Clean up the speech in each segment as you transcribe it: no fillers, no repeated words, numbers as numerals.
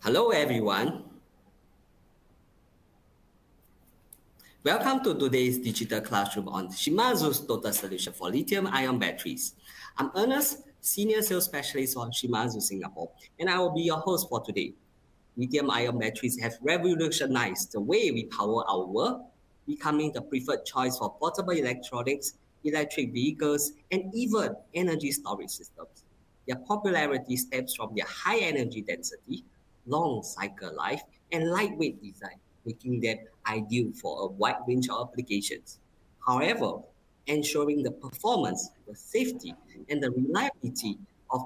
Hello everyone. Welcome to today's digital classroom on Shimadzu's total solution for lithium-ion batteries. I'm Ernest, Senior Sales Specialist on Shimadzu Singapore, and I will be your host for today. Lithium-ion batteries have revolutionized the way we power our world, becoming the preferred choice for portable electronics, electric vehicles, and even energy storage systems. Their popularity stems from their high energy density, long cycle life, and lightweight design, making them ideal for a wide range of applications. However, ensuring the performance, the safety, and the reliability of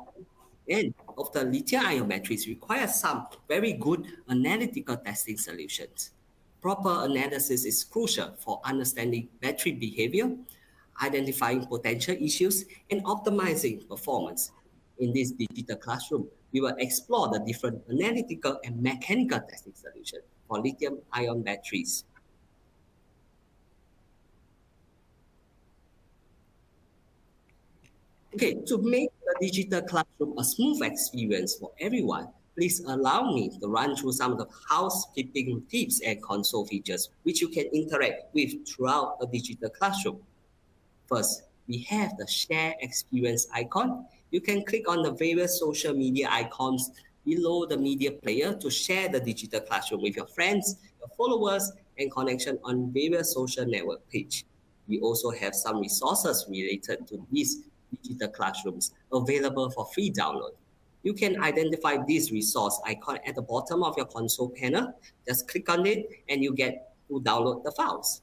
of the lithium-ion batteries require some very good analytical testing solutions. Proper analysis is crucial for understanding battery behavior, identifying potential issues, and optimizing performance. In this digital classroom, we will explore the different analytical and mechanical testing solutions for lithium-ion batteries. Okay, to make the digital classroom a smooth experience for everyone, please allow me to run through some of the housekeeping tips and console features which you can interact with throughout a digital classroom. First, we have the share experience icon. You can click on the various social media icons below the media player to share the digital classroom with your friends, your followers, and connection on various social network page. We also have some resources related to these digital classrooms available for free download. You can identify this resource icon at the bottom of your console panel. Just click on it and you get to download the files.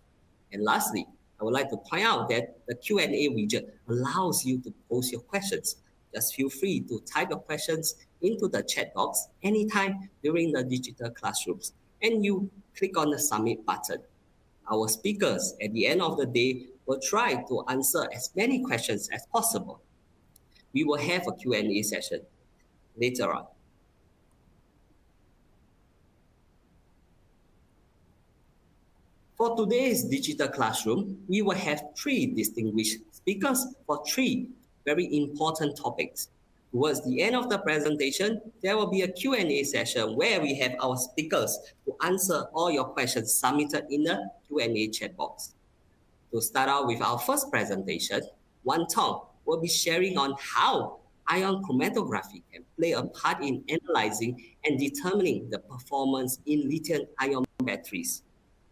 And lastly, I would like to point out that the Q&A widget allows you to post your questions. Just feel free to type your questions into the chat box anytime during the digital classrooms, and you click on the submit button. Our speakers at the end of the day will try to answer as many questions as possible. We will have a Q&A session later on. For today's digital classroom, we will have three distinguished speakers for three very important topics. Towards the end of the presentation, there will be a Q&A session where we have our speakers to answer all your questions submitted in the Q&A chat box. To start out with our first presentation, Wan Tong will be sharing on how ion chromatography can play a part in analyzing and determining the performance in lithium-ion batteries.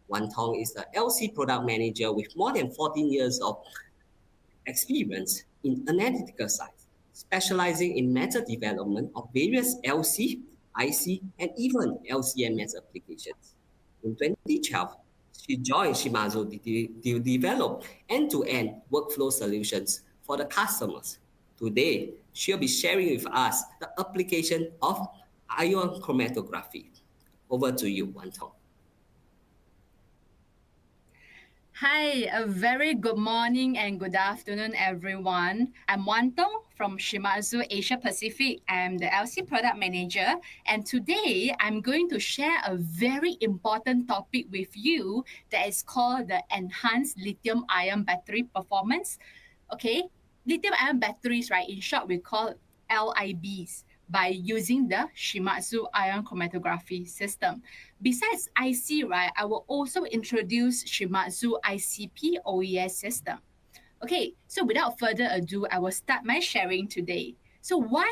Wan Tong is the LC product manager with more than 14 years of experience in analytical science, specializing in method development of various LC, IC, and even LCMS applications. In 2012, she joined Shimadzu to develop end-to-end workflow solutions for the customers. Today, she'll be sharing with us the application of ion chromatography. Over to you, Wan Tong. Hi, a very good morning and good afternoon, everyone. I'm Wan Tong from Shimadzu Asia Pacific. I'm the LC Product Manager, and today I'm going to share a very important topic with you that is called the Enhanced Lithium-Ion Battery Performance. Okay, lithium-ion batteries, right, in short, we call LIBs by using the Shimadzu ion chromatography system. Besides IC, right, I will also introduce Shimadzu ICP OES system. Okay, so without further ado, I will start my sharing today. So why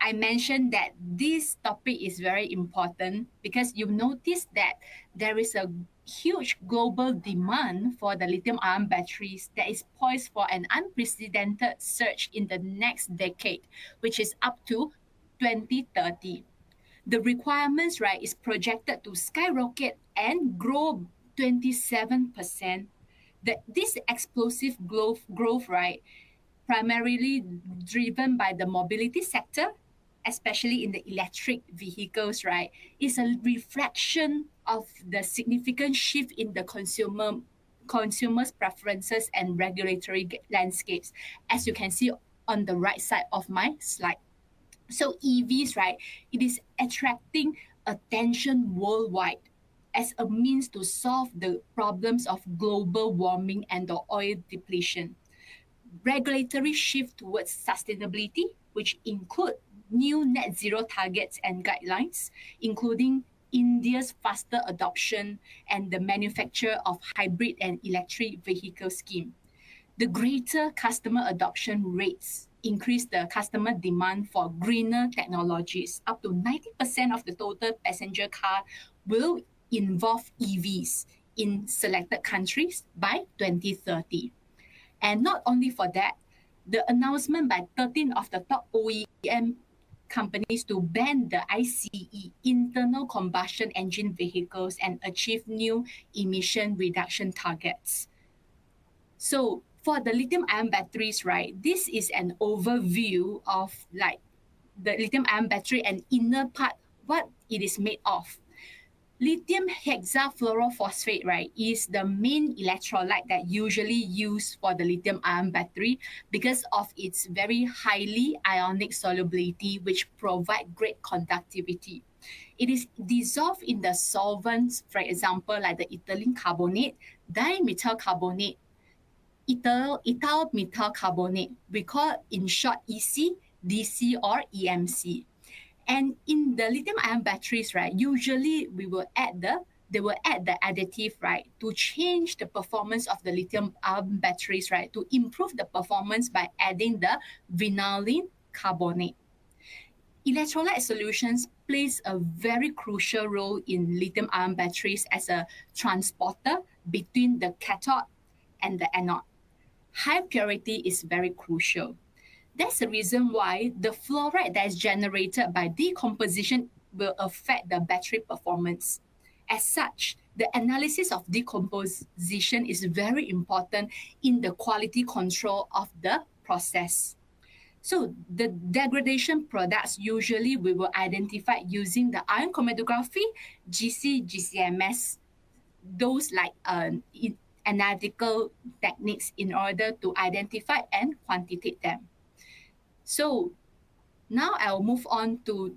I mentioned that this topic is very important because you've noticed that there is a huge global demand for the lithium-ion batteries that is poised for an unprecedented surge in the next decade, which is up to 2030. The requirements, right, is projected to skyrocket and grow 27%. This explosive growth, right, primarily driven by the mobility sector, especially in the electric vehicles, right, is a reflection of the significant shift in the consumers' preferences and regulatory landscapes, as you can see on the right side of my slide. So EVs, right, it is attracting attention worldwide as a means to solve the problems of global warming and the oil depletion. Regulatory shift towards sustainability, which include new net zero targets and guidelines, including India's faster adoption and the manufacture of hybrid and electric vehicle scheme. The greater customer adoption rates increase the customer demand for greener technologies. Up to 90% of the total passenger car will involve EVs in selected countries by 2030. And not only for that, the announcement by 13 of the top OEM companies to ban the ICE, internal combustion engine vehicles, and achieve new emission reduction targets. So for the lithium-ion batteries, right, this is an overview of like the lithium-ion battery and inner part, what it is made of. Lithium hexafluorophosphate, right, is the main electrolyte that usually used for the lithium-ion battery because of its very highly ionic solubility, which provide great conductivity. It is dissolved in the solvents, for example, like the ethylene carbonate, dimethyl carbonate, ethyl methyl carbonate. We call in short EC, DC, or EMC. And in the lithium-ion batteries, right, usually they will add the additive, right, to change the performance of the lithium-ion batteries, right, to improve the performance by adding the vinylene carbonate. Electrolyte solutions plays a very crucial role in lithium-ion batteries as a transporter between the cathode and the anode. High purity is very crucial. That's the reason why the fluoride that is generated by decomposition will affect the battery performance. As such, the analysis of decomposition is very important in the quality control of the process. So the degradation products usually we will identify using the ion chromatography, GCMS, those like analytical techniques in order to identify and quantitate them. So now I'll move on to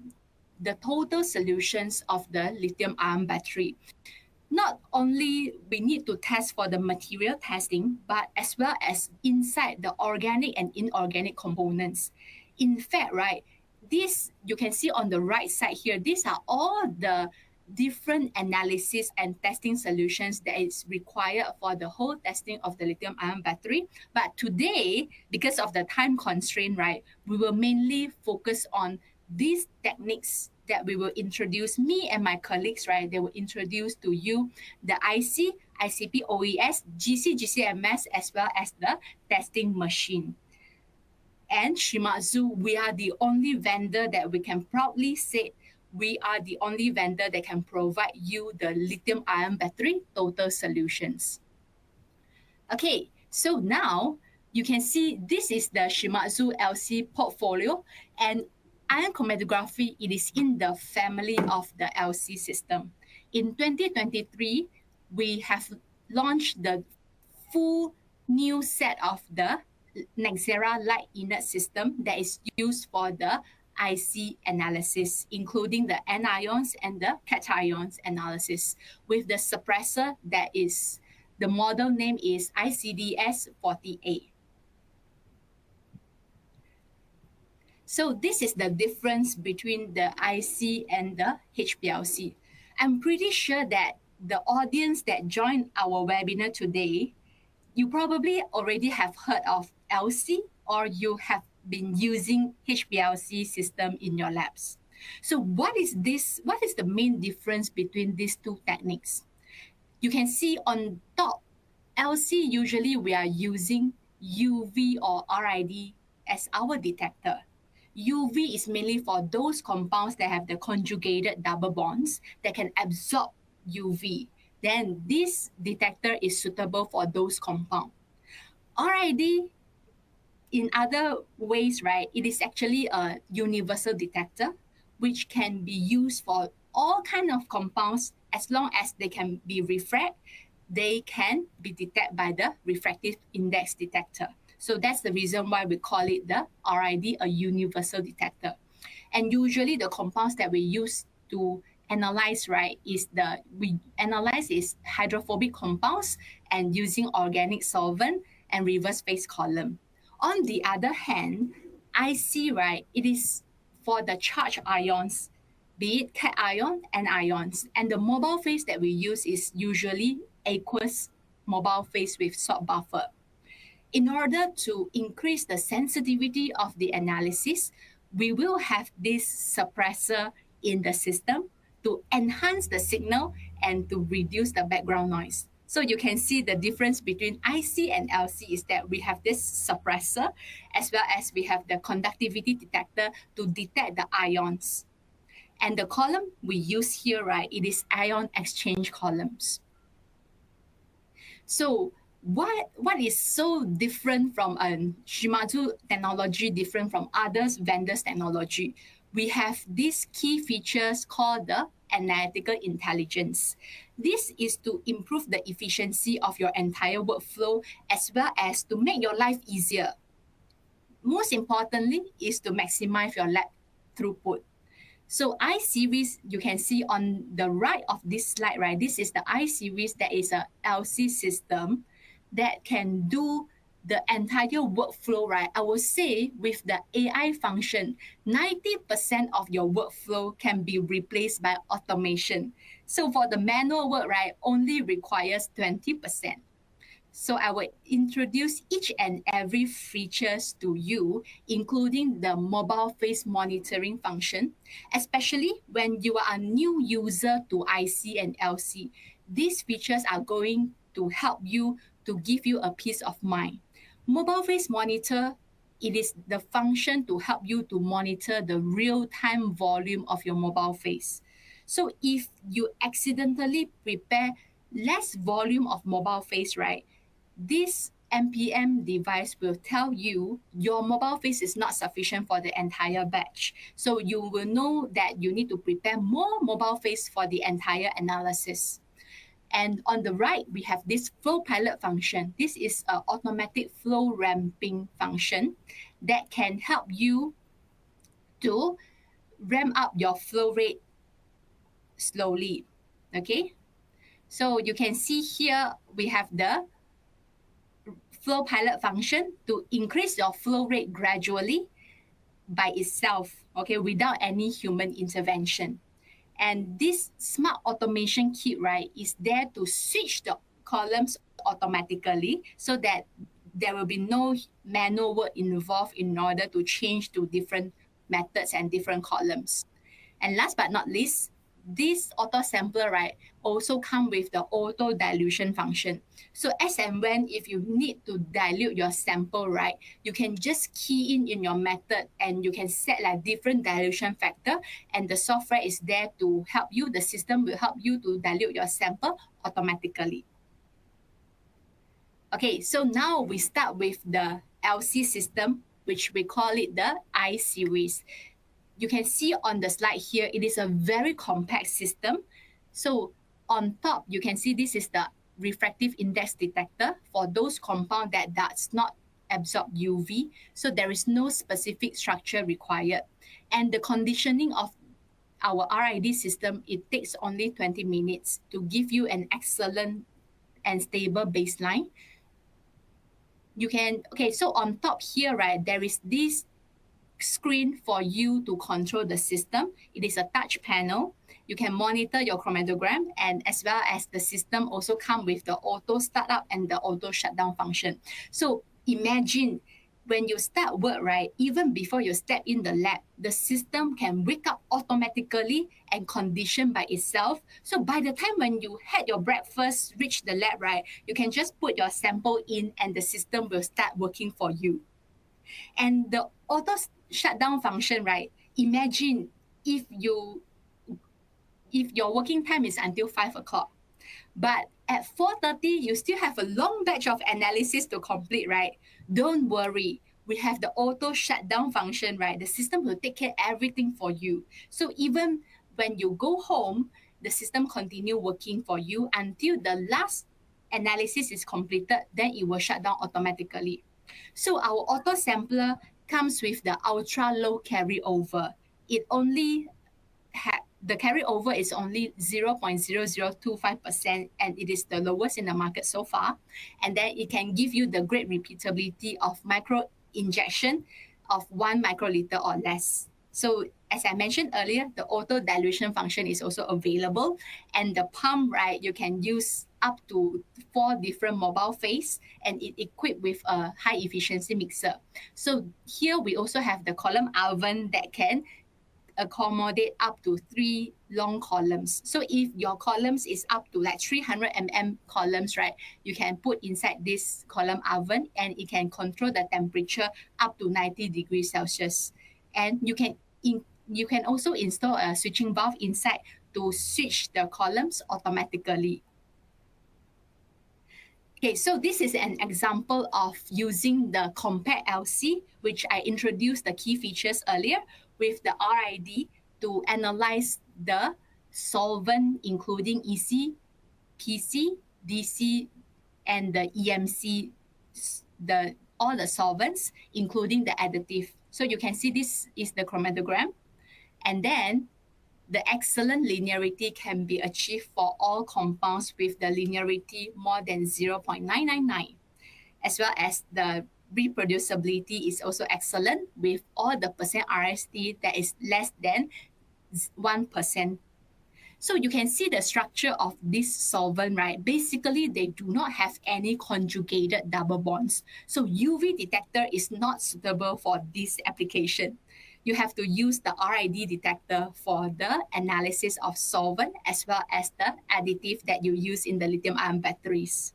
the total solutions of the lithium-ion battery. Not only we need to test for the material testing, but as well as inside the organic and inorganic components. In fact, right, this you can see on the right side here, these are all the different analysis and testing solutions that is required for the whole testing of the lithium-ion battery. But today, because of the time constraint, right, we will mainly focus on these techniques that we will introduce, me and my colleagues, right, they will introduce to you the IC, ICP OES, GCMS, as well as the testing machine. And Shimadzu, we are the only vendor that we can proudly say we are the only vendor that can provide you the lithium-ion battery total solutions. Okay, so now you can see this is the Shimadzu LC portfolio, and ion chromatography, it is in the family of the LC system. In 2023, we have launched the full new set of the Nexera light inert system that is used for the IC analysis, including the anions and the cations analysis, with the suppressor that is, the model name is ICDS-40A. So this is the difference between the IC and the HPLC. I'm pretty sure that the audience that joined our webinar today, you probably already have heard of LC or you have been using HPLC system in your labs. So what is this? What is the main difference between these two techniques? You can see on top, LC usually we are using UV or RID as our detector. UV is mainly for those compounds that have the conjugated double bonds that can absorb UV. Then this detector is suitable for those compounds. RID, in other ways, right, it is actually a universal detector which can be used for all kind of compounds as long as they can be refract, they can be detected by the refractive index detector. So that's the reason why we call it the RID, a universal detector. And usually the compounds that we use to analyze, right, we analyze is hydrophobic compounds and using organic solvent and reverse phase column. On the other hand, IC, right, it is for the charged ions, be it cation and ions. And the mobile phase that we use is usually aqueous mobile phase with salt buffer. In order to increase the sensitivity of the analysis, we will have this suppressor in the system to enhance the signal and to reduce the background noise. So you can see the difference between IC and LC is that we have this suppressor as well as we have the conductivity detector to detect the ions. And the column we use here, right, it is ion exchange columns. So what is so different from Shimadzu technology, different from others vendors technology? We have these key features called the analytical intelligence. This is to improve the efficiency of your entire workflow as well as to make your life easier. Most importantly is to maximize your lab throughput. So I-series, you can see on the right of this slide, right? This is the I-series that is a LC system that can do the entire workflow, right? I will say with the AI function, 90% of your workflow can be replaced by automation. So for the manual work, right, only requires 20%. So I will introduce each and every features to you, including the mobile phase monitoring function, especially when you are a new user to IC and LC. These features are going to help you to give you a peace of mind. Mobile phase monitor, it is the function to help you to monitor the real-time volume of your mobile phase. So if you accidentally prepare less volume of mobile phase, right, this MPM device will tell you your mobile phase is not sufficient for the entire batch. So you will know that you need to prepare more mobile phase for the entire analysis. And on the right, we have this flow pilot function. This is an automatic flow ramping function that can help you to ramp up your flow rate slowly. Okay, so you can see here we have the flow pilot function to increase your flow rate gradually by itself, okay, without any human intervention. And this smart automation kit, right, is there to switch the columns automatically so that there will be no manual work involved in order to change to different methods and different columns. And last but not least, this auto sampler, right, also come with the auto dilution function. So as and when if you need to dilute your sample, right, you can just key in your method and you can set like different dilution factor, and the software is there to help you. The system will help you to dilute your sample automatically. Okay, so now we start with the LC system, which we call it the I series. You can see on the slide here, it is a very compact system. So on top, you can see this is the refractive index detector for those compounds that does not absorb UV. So there is no specific structure required. And the conditioning of our RID system, it takes only 20 minutes to give you an excellent and stable baseline. You can, okay, so on top here, right, there is this screen for you to control the system. It is a touch panel. You can monitor your chromatogram, and as well as the system also come with the auto startup and the auto shutdown function. So imagine when you start work, right, even before you step in the lab, the system can wake up automatically and condition by itself. So by the time when you had your breakfast, reach the lab, right, you can just put your sample in and the system will start working for you. And the auto shutdown function, right? Imagine if your working time is until 5 o'clock, but at 4:30 you still have a long batch of analysis to complete, right? Don't worry. We have the auto shutdown function, right? The system will take care of everything for you. So even when you go home, the system continue working for you until the last analysis is completed, then it will shut down automatically. So our auto sampler comes with the ultra low carryover. It only the carryover is only 0.0025%, and it is the lowest in the market so far. And then it can give you the great repeatability of micro injection of 1 microliter or less. So as I mentioned earlier, the auto dilution function is also available. And the pump, right, you can use up to 4 different mobile phase, and it equipped with a high efficiency mixer. So here we also have the column oven that can accommodate up to 3 long columns. So if your columns is up to like 300 columns, right, you can put inside this column oven, and it can control the temperature up to 90 degrees Celsius. And you can also install a switching valve inside to switch the columns automatically. Okay, so this is an example of using the compact LC, which I introduced the key features earlier, with the RID to analyze the solvent, including EC, PC, DC, and the EMC, all the solvents, including the additive. So you can see this is the chromatogram. And then the excellent linearity can be achieved for all compounds with the linearity more than 0.999, as well as the reproducibility is also excellent with all the percent RST that is less than 1%. So you can see the structure of this solvent, right? Basically, they do not have any conjugated double bonds. So UV detector is not suitable for this application. You have to use the RID detector for the analysis of solvent as well as the additive that you use in the lithium-ion batteries.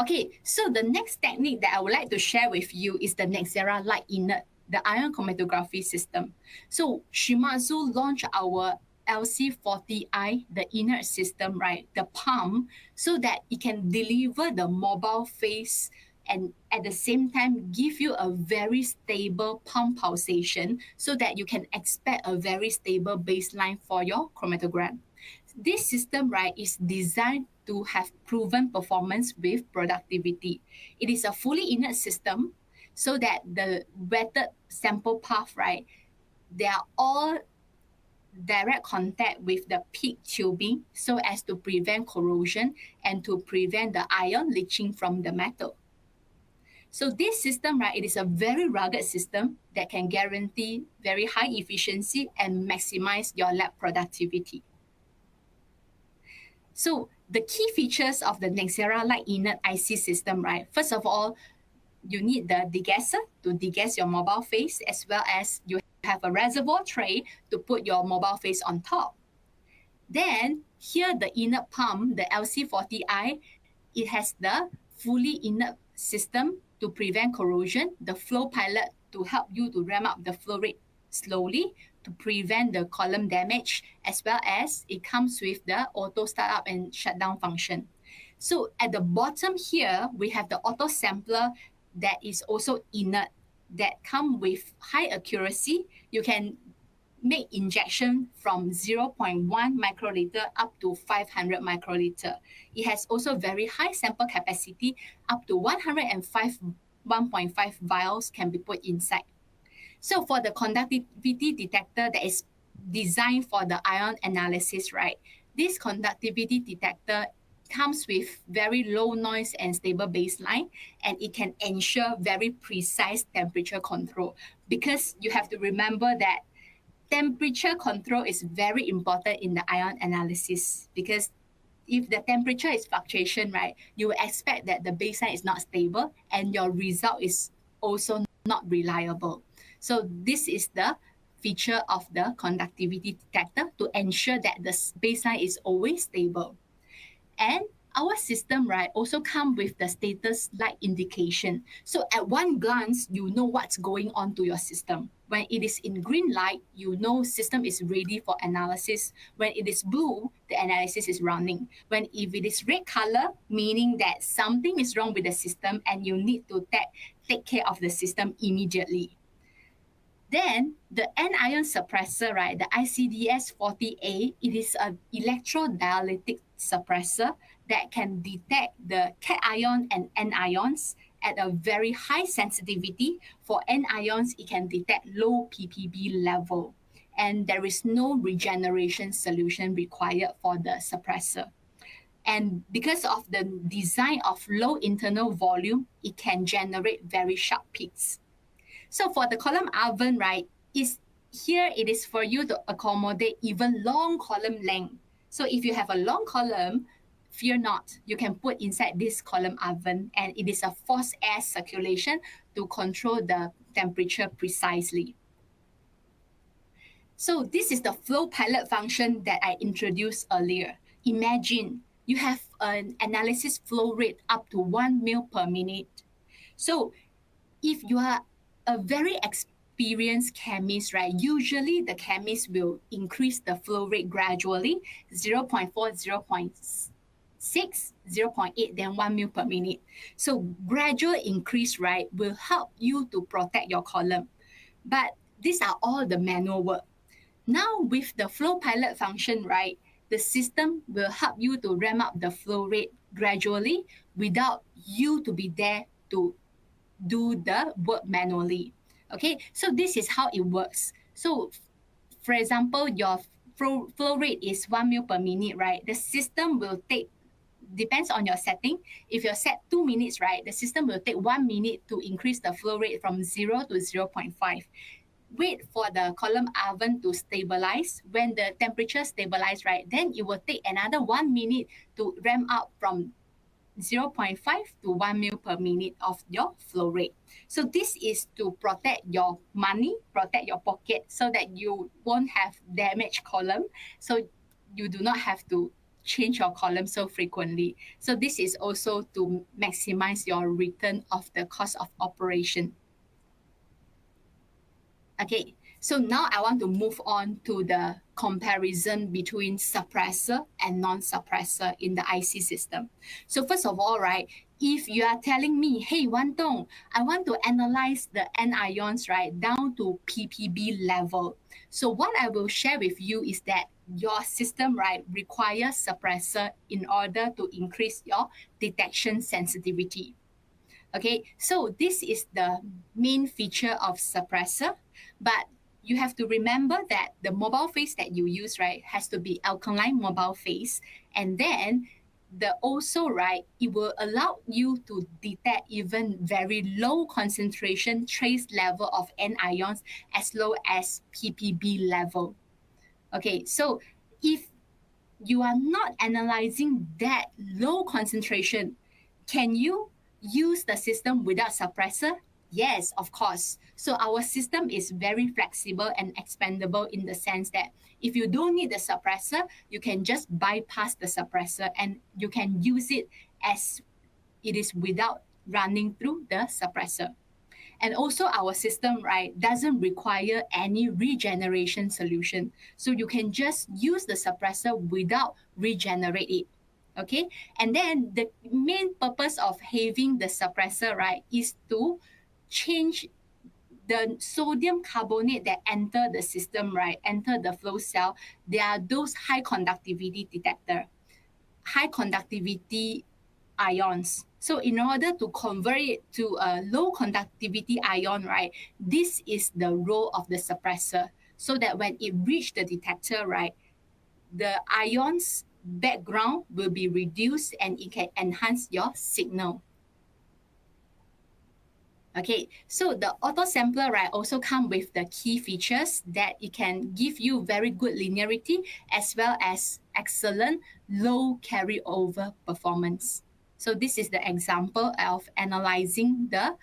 Okay, so the next technique that I would like to share with you is the Nexera Light Inert, the ion chromatography system. So Shimadzu launched our LC40I, the inert system, right, the pump, so that it can deliver the mobile phase and at the same time give you a very stable pump pulsation so that you can expect a very stable baseline for your chromatogram. This system, right, is designed to have proven performance with productivity. It is a fully inert system so that the wetted sample path, right, they are all direct contact with the PEEK tubing so as to prevent corrosion and to prevent the ion leaching from the metal. So this system, right, it is a very rugged system that can guarantee very high efficiency and maximize your lab productivity. So the key features of the Nexera Light Inert IC system, right? First of all, you need the degasser to degas your mobile phase, as well as you have a reservoir tray to put your mobile phase on top. Then here the inert pump, the LC40I, it has the fully inert system to prevent corrosion, the flow pilot to help you to ramp up the flow rate slowly to prevent the column damage, as well as it comes with the auto startup and shutdown function. So at the bottom here, we have the auto sampler that is also inert, that come with high accuracy. You can make injection from 0.1 microliter up to 500 microliter. It has also very high sample capacity, up to 105 1.5 vials can be put inside. So for the conductivity detector that is designed for the ion analysis, right? This conductivity detector comes with very low noise and stable baseline, and it can ensure very precise temperature control, because you have to remember that temperature control is very important in the ion analysis, because if the temperature is fluctuation, right, you will expect that the baseline is not stable and your result is also not reliable. So this is the feature of the conductivity detector to ensure that the baseline is always stable. And our system, right, also come with the status light indication. So at one glance, you know what's going on to your system. When it is in green light, you know system is ready for analysis. When it is blue, the analysis is running. When if it is red color, meaning that something is wrong with the system and you need to take care of the system immediately. Then the anion suppressor, right, the ICDS-40A, it is an electrodialytic suppressor that can detect the cation and anions at a very high sensitivity. For anions, it can detect low ppb level, and there is no regeneration solution required for the suppressor. And because of the design of low internal volume, it can generate very sharp peaks. So for the column oven, right, is here it is for you to accommodate even long column length. So if you have a long column, fear not, you can put inside this column oven, and it is a forced air circulation to control the temperature precisely. So this is the flow pilot function that I introduced earlier. Imagine you have an analysis flow rate up to 1 mil per minute. So if you are a very experienced chemist, right, usually the chemist will increase the flow rate gradually, 0.4, 0.6, 0.8, then 1 mil per minute. So gradual increase, right, will help you to protect your column. But these are all the manual work. Now with the flow pilot function, right, the system will help you to ramp up the flow rate gradually without you to be there to do the work manually. Okay, so this is how it works. So for example, your flow rate is 1 mil per minute, right? The system will take, depends on your setting. If you're set 2 minutes, right, the system will take 1 minute to increase the flow rate from 0 to 0.5. Wait for the column oven to stabilize. When the temperature stabilize, right, then it will take another 1 minute to ramp up from 0.5 to 1 mil per minute of your flow rate. So this is to protect your money, protect your pocket, so that you won't have damaged column. So you do not have to change your column so frequently. So this is also to maximize your return of the cost of operation. Okay, so now I want to move on to the comparison between suppressor and non-suppressor in the IC system. So first of all, right, if you are telling me, hey, Wantong, I want to analyze the anions, right, down to ppb level. So what I will share with you is that your system, right, requires suppressor in order to increase your detection sensitivity. Okay, so this is the main feature of suppressor, but you have to remember that the mobile phase that you use, right, has to be alkaline mobile phase. And then the also, right, it will allow you to detect even very low concentration trace level of anions as low as ppb level. Okay, so if you are not analyzing that low concentration, can you use the system without suppressor? Yes, of course. So our system is very flexible and expandable in the sense that if you don't need the suppressor, you can just bypass the suppressor and you can use it as it is without running through the suppressor. And also our system, right, doesn't require any regeneration solution. So you can just use the suppressor without regenerate it. Okay. And then the main purpose of having the suppressor, right, is to change the sodium carbonate that enter the system, right, enter the flow cell. They are those high conductivity detector, high conductivity ions. So in order to convert it to a low conductivity ion, right, this is the role of the suppressor. So that when it reach the detector, right, the ions background will be reduced and it can enhance your signal. Okay, so the auto sampler, right, also come with the key features that it can give you very good linearity as well as excellent low carryover performance. So this is the example of analyzing the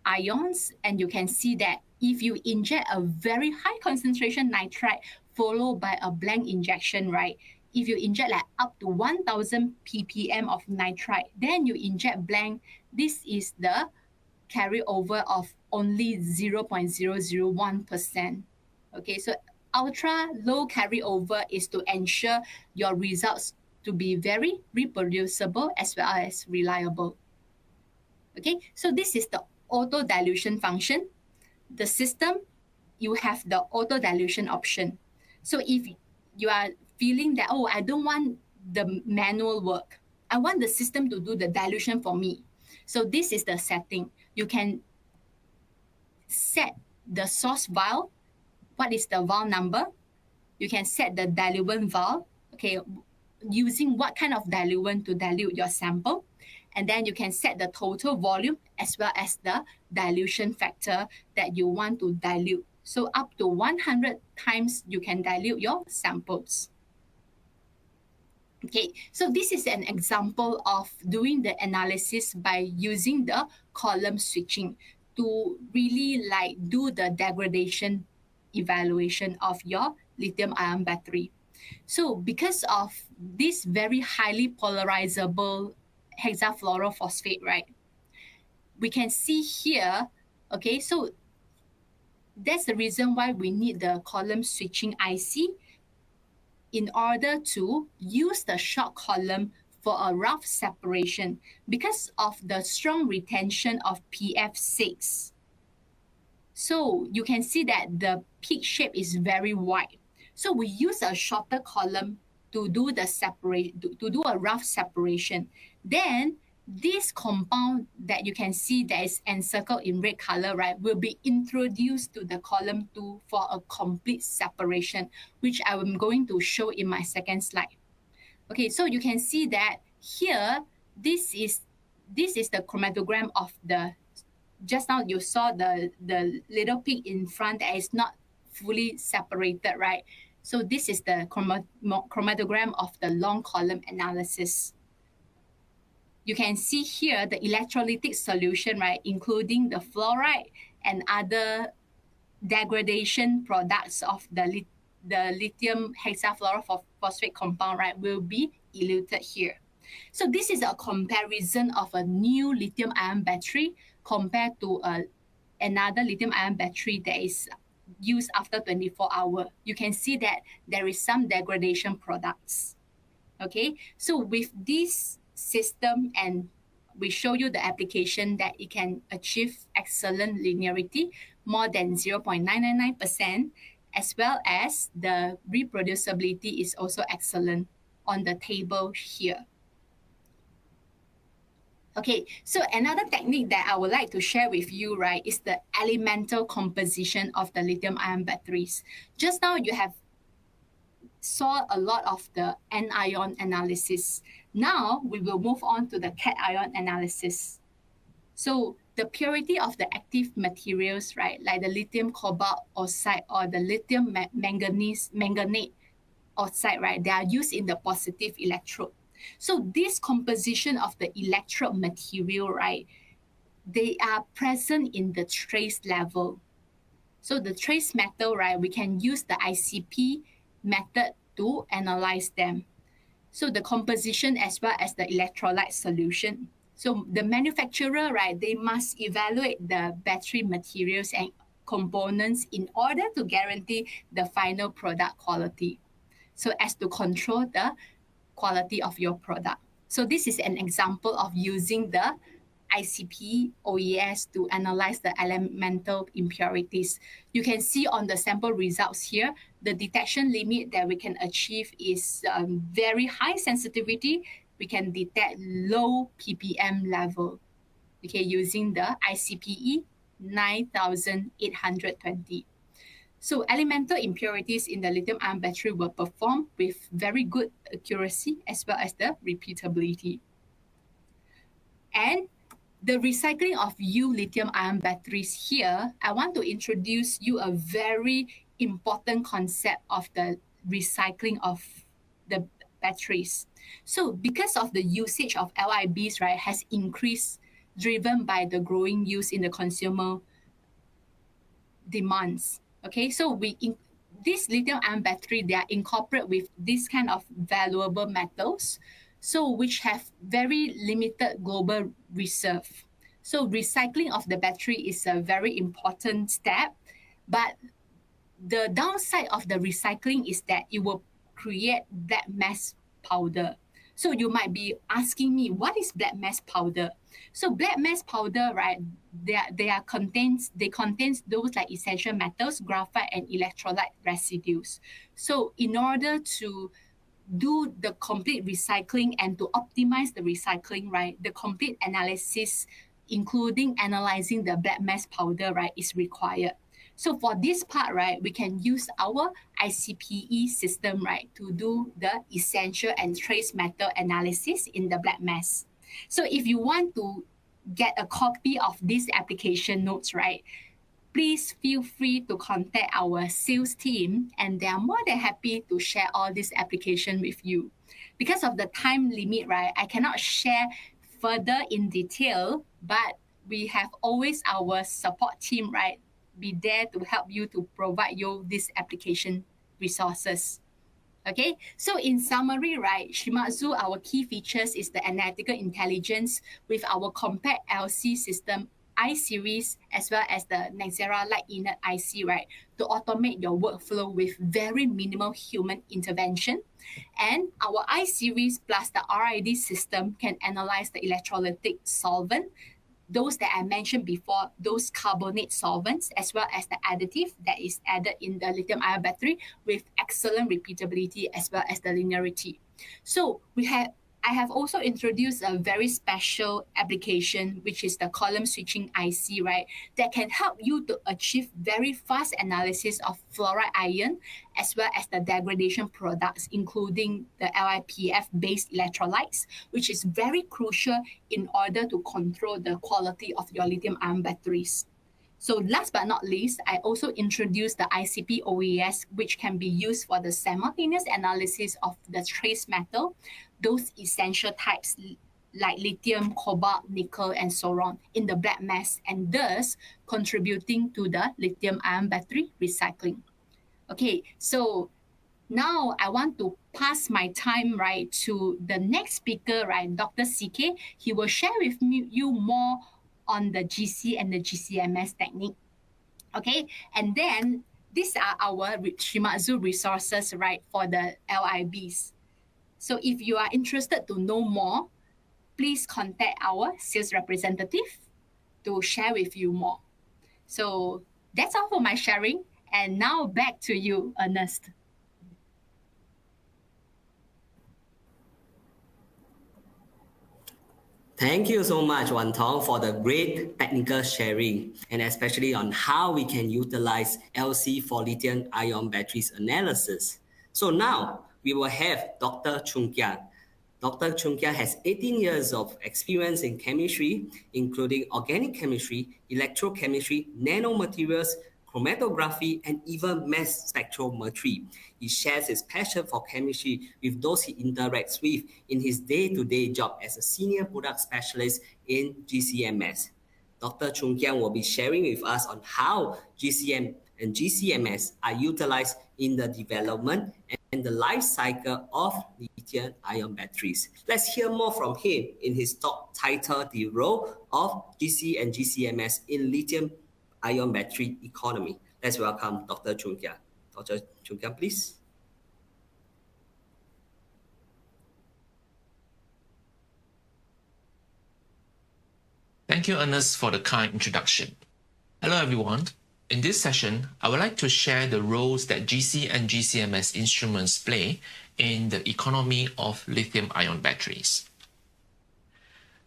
ions, and you can see that if you inject a very high concentration nitride followed by a blank injection, right? If you inject like up to 1000 ppm of nitride, then you inject blank, this is the carryover of only 0.001%. Okay, so ultra low carryover is to ensure your results to be very reproducible as well as reliable. Okay, so this is the auto dilution function. The system, you have the auto dilution option. So if you are feeling that, oh, I don't want the manual work, I want the system to do the dilution for me. So this is the setting. You can set the source vial, what is the vial number. You can set the diluent vial, okay, using what kind of diluent to dilute your sample. And then you can set the total volume as well as the dilution factor that you want to dilute. So up to 100 times you can dilute your samples. Okay, so this is an example of doing the analysis by using the column switching to really like do the degradation evaluation of your lithium-ion battery. So because of this very highly polarizable hexafluorophosphate, right, we can see here, okay, so that's the reason why we need the column switching IC in order to use the short column for a rough separation because of the strong retention of PF6. So you can see that the peak shape is very wide. So we use a shorter column to do the to do a rough separation. Then this compound that you can see that is encircled in red color, right, will be introduced to the column 2 for a complete separation, which I am going to show in my second slide. Okay, so you can see that here, this is the chromatogram of the, just now you saw the little peak in front that is not fully separated, right? So this is the chromatogram of the long column analysis. You can see here the electrolytic solution, right, including the fluoride and other degradation products of the lithium hexafluorophosphate compound, right, will be eluted here. So this is a comparison of a new lithium-ion battery compared to another lithium-ion battery that is used after 24 hours. You can see that there is some degradation products. Okay, so with this system, and we show you the application that it can achieve excellent linearity, more than 0.999%, as well as the reproducibility is also excellent on the table here. Okay, so another technique that I would like to share with you, right, is the elemental composition of the lithium-ion batteries. Just now you have saw a lot of the anion analysis. Now we will move on to the cation analysis. So the purity of the active materials, right, like the lithium cobalt oxide or the lithium manganate oxide, right, they are used in the positive electrode. So this composition of the electrode material, right, they are present in the trace level. So the trace metal, right, we can use the ICP method to analyze them. So the composition as well as the electrolyte solution. So the manufacturer, right, they must evaluate the battery materials and components in order to guarantee the final product quality. So as to control the quality of your product. So this is an example of using the ICP OES to analyze the elemental impurities. You can see on the sample results here, the detection limit that we can achieve is very high sensitivity. We can detect low ppm level, okay, using the ICPE 9820. So elemental impurities in the lithium-ion battery were performed with very good accuracy as well as the repeatability. And the recycling of lithium-ion batteries here, I want to introduce you a very important concept of the recycling of the batteries. So because of the usage of LIBs, right, has increased driven by the growing use in the consumer demands. Okay, so this lithium-ion battery, they are incorporated with this kind of valuable metals, so which have very limited global reserve. So recycling of the battery is a very important step, but the downside of the recycling is that it will create black mass powder. So you might be asking me, what is black mass powder? So black mass powder, right, they contains those like essential metals, graphite, and electrolyte residues. So in order to do the complete recycling and to optimize the recycling, right, the complete analysis, including analyzing the black mass powder, right, is required. So for this part, right, we can use our ICPE system, right, to do the essential and trace metal analysis in the black mass. So if you want to get a copy of these application notes, right, please feel free to contact our sales team, and they are more than happy to share all this application with you. Because of the time limit, right, I cannot share further in detail, but we have always our support team, right, be there to help you to provide you this application resources. Okay, so in summary, right, Shimadzu, our key features is the analytical intelligence with our compact LC system I series as well as the Nexera Light Inert IC, right, to automate your workflow with very minimal human intervention. And our I series plus the RID system can analyze the electrolytic solvent, those that I mentioned before, those carbonate solvents, as well as the additive that is added in the lithium-ion battery with excellent repeatability as well as the linearity. So I have also introduced a very special application, which is the column switching IC, right, that can help you to achieve very fast analysis of fluoride ion as well as the degradation products, including the LiPF-based electrolytes, which is very crucial in order to control the quality of your lithium-ion batteries. So last but not least, I also introduced the ICP OES, which can be used for the simultaneous analysis of the trace metal, those essential types like lithium, cobalt, nickel, and so on in the black mass, and thus contributing to the lithium-ion battery recycling. Okay, so now I want to pass my time, right, to the next speaker, right, Dr. CK. He will share with you more on the GC and the GCMS technique. Okay, and then these are our Shimadzu resources, right, for the LIBs. So if you are interested to know more, please contact our sales representative to share with you more. So that's all for my sharing. And now back to you, Ernest. Thank you so much, Wan Tong, for the great technical sharing, and especially on how we can utilize LC for lithium-ion batteries analysis. So now we will have Dr. Chung Kian. Dr. Chung Kian has 18 years of experience in chemistry, including organic chemistry, electrochemistry, nanomaterials, chromatography, and even mass spectrometry. He shares his passion for chemistry with those he interacts with in his day-to-day job as a senior product specialist in GCMS. Dr. Chung Kian will be sharing with us on how GCM and GCMS are utilized in the development and the life cycle of lithium-ion batteries. Let's hear more from him in his talk titled The Role of GC and GCMS in Lithium-Ion Battery Economy. Let's welcome Dr. Chung Kian. Dr. Chung Kian, please. Thank you, Ernest, for the kind introduction. Hello, everyone. In this session, I would like to share the roles that GC and GCMS instruments play in the economy of lithium-ion batteries.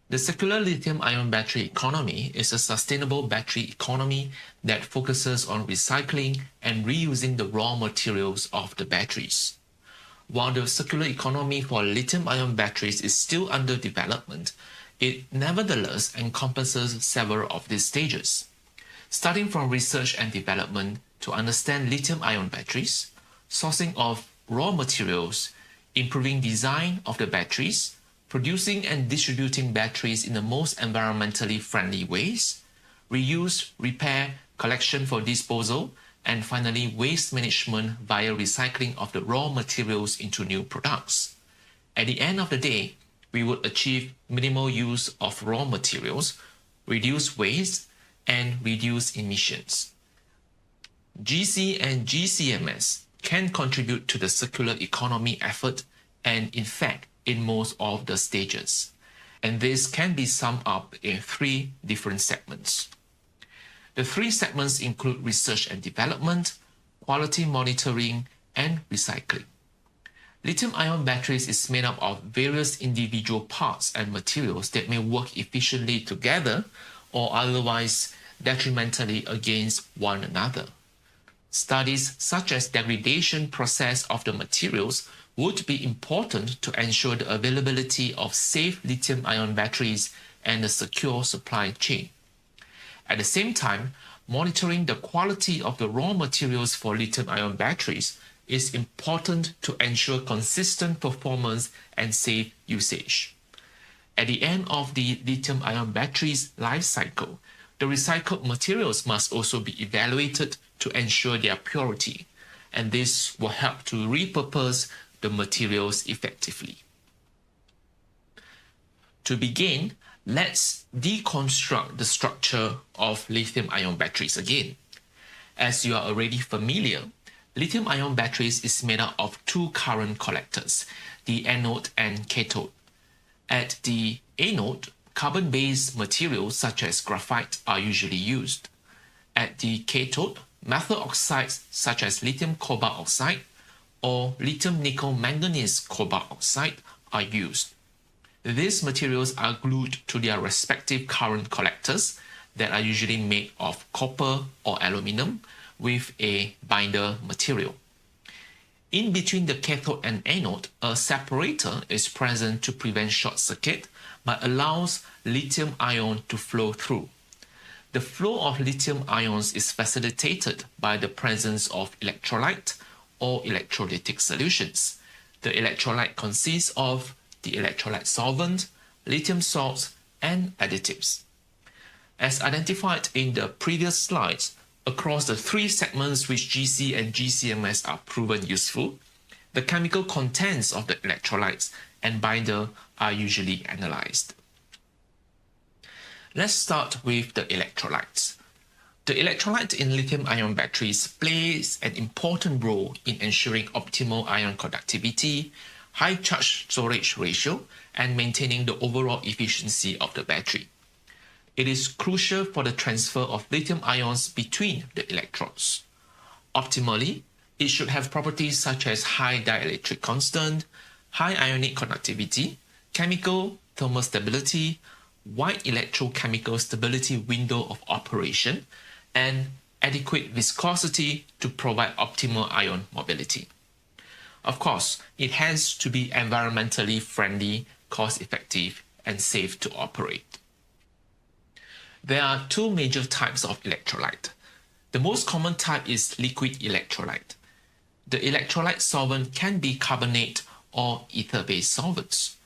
The circular lithium-ion battery economy is a sustainable battery economy that focuses on recycling and reusing the raw materials of the batteries. While the circular economy for lithium-ion batteries is still under development, it nevertheless encompasses several of these stages, starting from research and development to understand lithium-ion batteries, sourcing of raw materials, improving design of the batteries, producing and distributing batteries in the most environmentally friendly ways, reuse, repair, collection for disposal, and finally waste management via recycling of the raw materials into new products. At the end of the day, we would achieve minimal use of raw materials, reduce waste, and reduce emissions. GC and GCMS can contribute to the circular economy effort and, in fact, in most of the stages. And this can be summed up in three different segments. The three segments include research and development, quality monitoring, and recycling. Lithium-ion batteries is made up of various individual parts and materials that may work efficiently together or otherwise detrimentally against one another. Studies such as degradation process of the materials would be important to ensure the availability of safe lithium-ion batteries and a secure supply chain. At the same time, monitoring the quality of the raw materials for lithium-ion batteries is important to ensure consistent performance and safe usage. At the end of the lithium-ion battery's life cycle, the recycled materials must also be evaluated to ensure their purity, and this will help to repurpose the materials effectively. To begin, let's deconstruct the structure of lithium-ion batteries again. As you are already familiar, lithium-ion batteries is made up of two current collectors, the anode and cathode. At the anode, carbon-based materials such as graphite are usually used. At the cathode, metal oxides such as lithium cobalt oxide or lithium nickel manganese cobalt oxide are used. These materials are glued to their respective current collectors that are usually made of copper or aluminum with a binder material. In between the cathode and anode, a separator is present to prevent short circuit but allows lithium ion to flow through. The flow of lithium ions is facilitated by the presence of electrolyte or electrolytic solutions. The electrolyte consists of the electrolyte solvent, lithium salts, and additives. As identified in the previous slides, across the three segments which GC and GCMS are proven useful, the chemical contents of the electrolytes and binder are usually analyzed. Let's start with the electrolytes. The electrolyte in lithium-ion batteries plays an important role in ensuring optimal ion conductivity, high charge storage ratio, and maintaining the overall efficiency of the battery. It is crucial for the transfer of lithium ions between the electrodes. Optimally, it should have properties such as high dielectric constant, high ionic conductivity, chemical thermal stability, wide electrochemical stability window of operation, and adequate viscosity to provide optimal ion mobility. Of course, it has to be environmentally friendly, cost-effective, and safe to operate. There are two major types of electrolyte. The most common type is liquid electrolyte. The electrolyte solvent can be carbonate or ether-based solvents.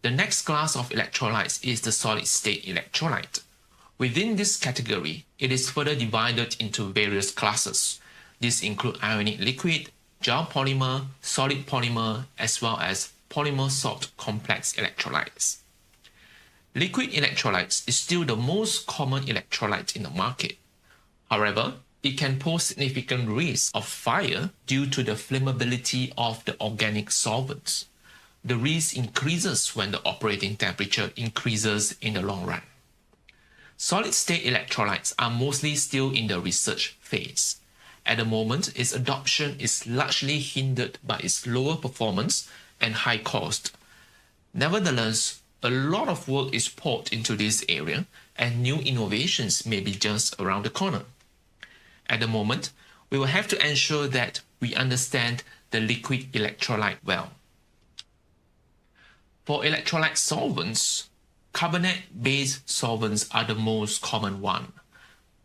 The next class of electrolytes is the solid-state electrolyte. Within this category, it is further divided into various classes. These include ionic liquid, gel polymer, solid polymer, as well as polymer salt complex electrolytes. Liquid electrolytes is still the most common electrolyte in the market. However, it can pose significant risk of fire due to the flammability of the organic solvents. The risk increases when the operating temperature increases in the long run. Solid-state electrolytes are mostly still in the research phase. At the moment, its adoption is largely hindered by its lower performance and high cost. Nevertheless, a lot of work is poured into this area, and new innovations may be just around the corner. At the moment, we will have to ensure that we understand the liquid electrolyte well. For electrolyte solvents, carbonate-based solvents are the most common one.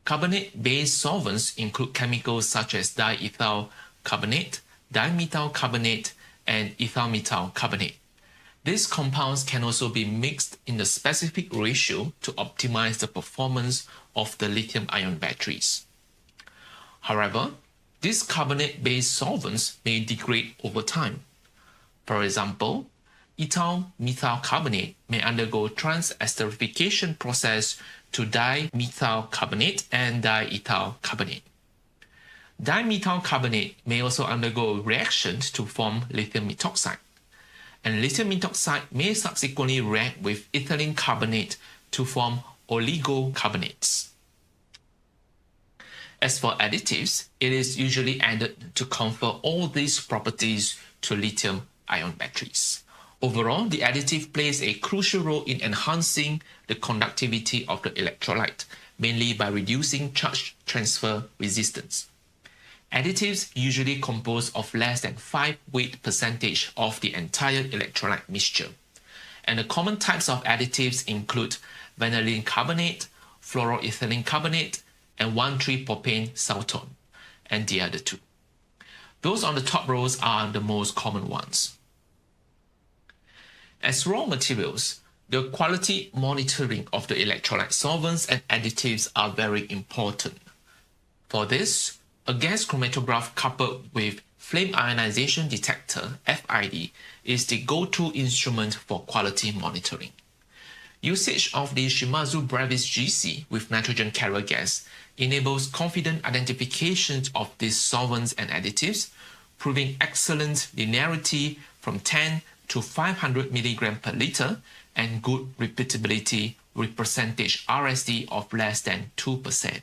Carbonate-based solvents include chemicals such as diethyl carbonate, dimethyl carbonate, and ethyl methyl carbonate. These compounds can also be mixed in the specific ratio to optimize the performance of the lithium-ion batteries. However, these carbonate-based solvents may degrade over time. For example, ethyl methyl carbonate may undergo trans-esterification process to dimethyl carbonate and diethyl carbonate. Dimethyl carbonate may also undergo reactions to form lithium methoxide, and lithium methoxide may subsequently react with ethylene carbonate to form oligocarbonates. As for additives, it is usually added to confer all these properties to lithium-ion batteries. Overall, the additive plays a crucial role in enhancing the conductivity of the electrolyte, mainly by reducing charge transfer resistance. Additives usually compose of less than 5 weight percentage of the entire electrolyte mixture. And the common types of additives include vanillin carbonate, fluoroethylene carbonate, and 1,3-propane saltone, and the other two. Those on the top rows are the most common ones. As raw materials, the quality monitoring of the electrolyte solvents and additives are very important. For this, a gas chromatograph coupled with flame ionization detector, FID, is the go-to instrument for quality monitoring. Usage of the Shimadzu Brevis GC with nitrogen carrier gas enables confident identification of these solvents and additives, proving excellent linearity from 10 to 500 mg per liter and good repeatability with percentage RSD of less than 2%.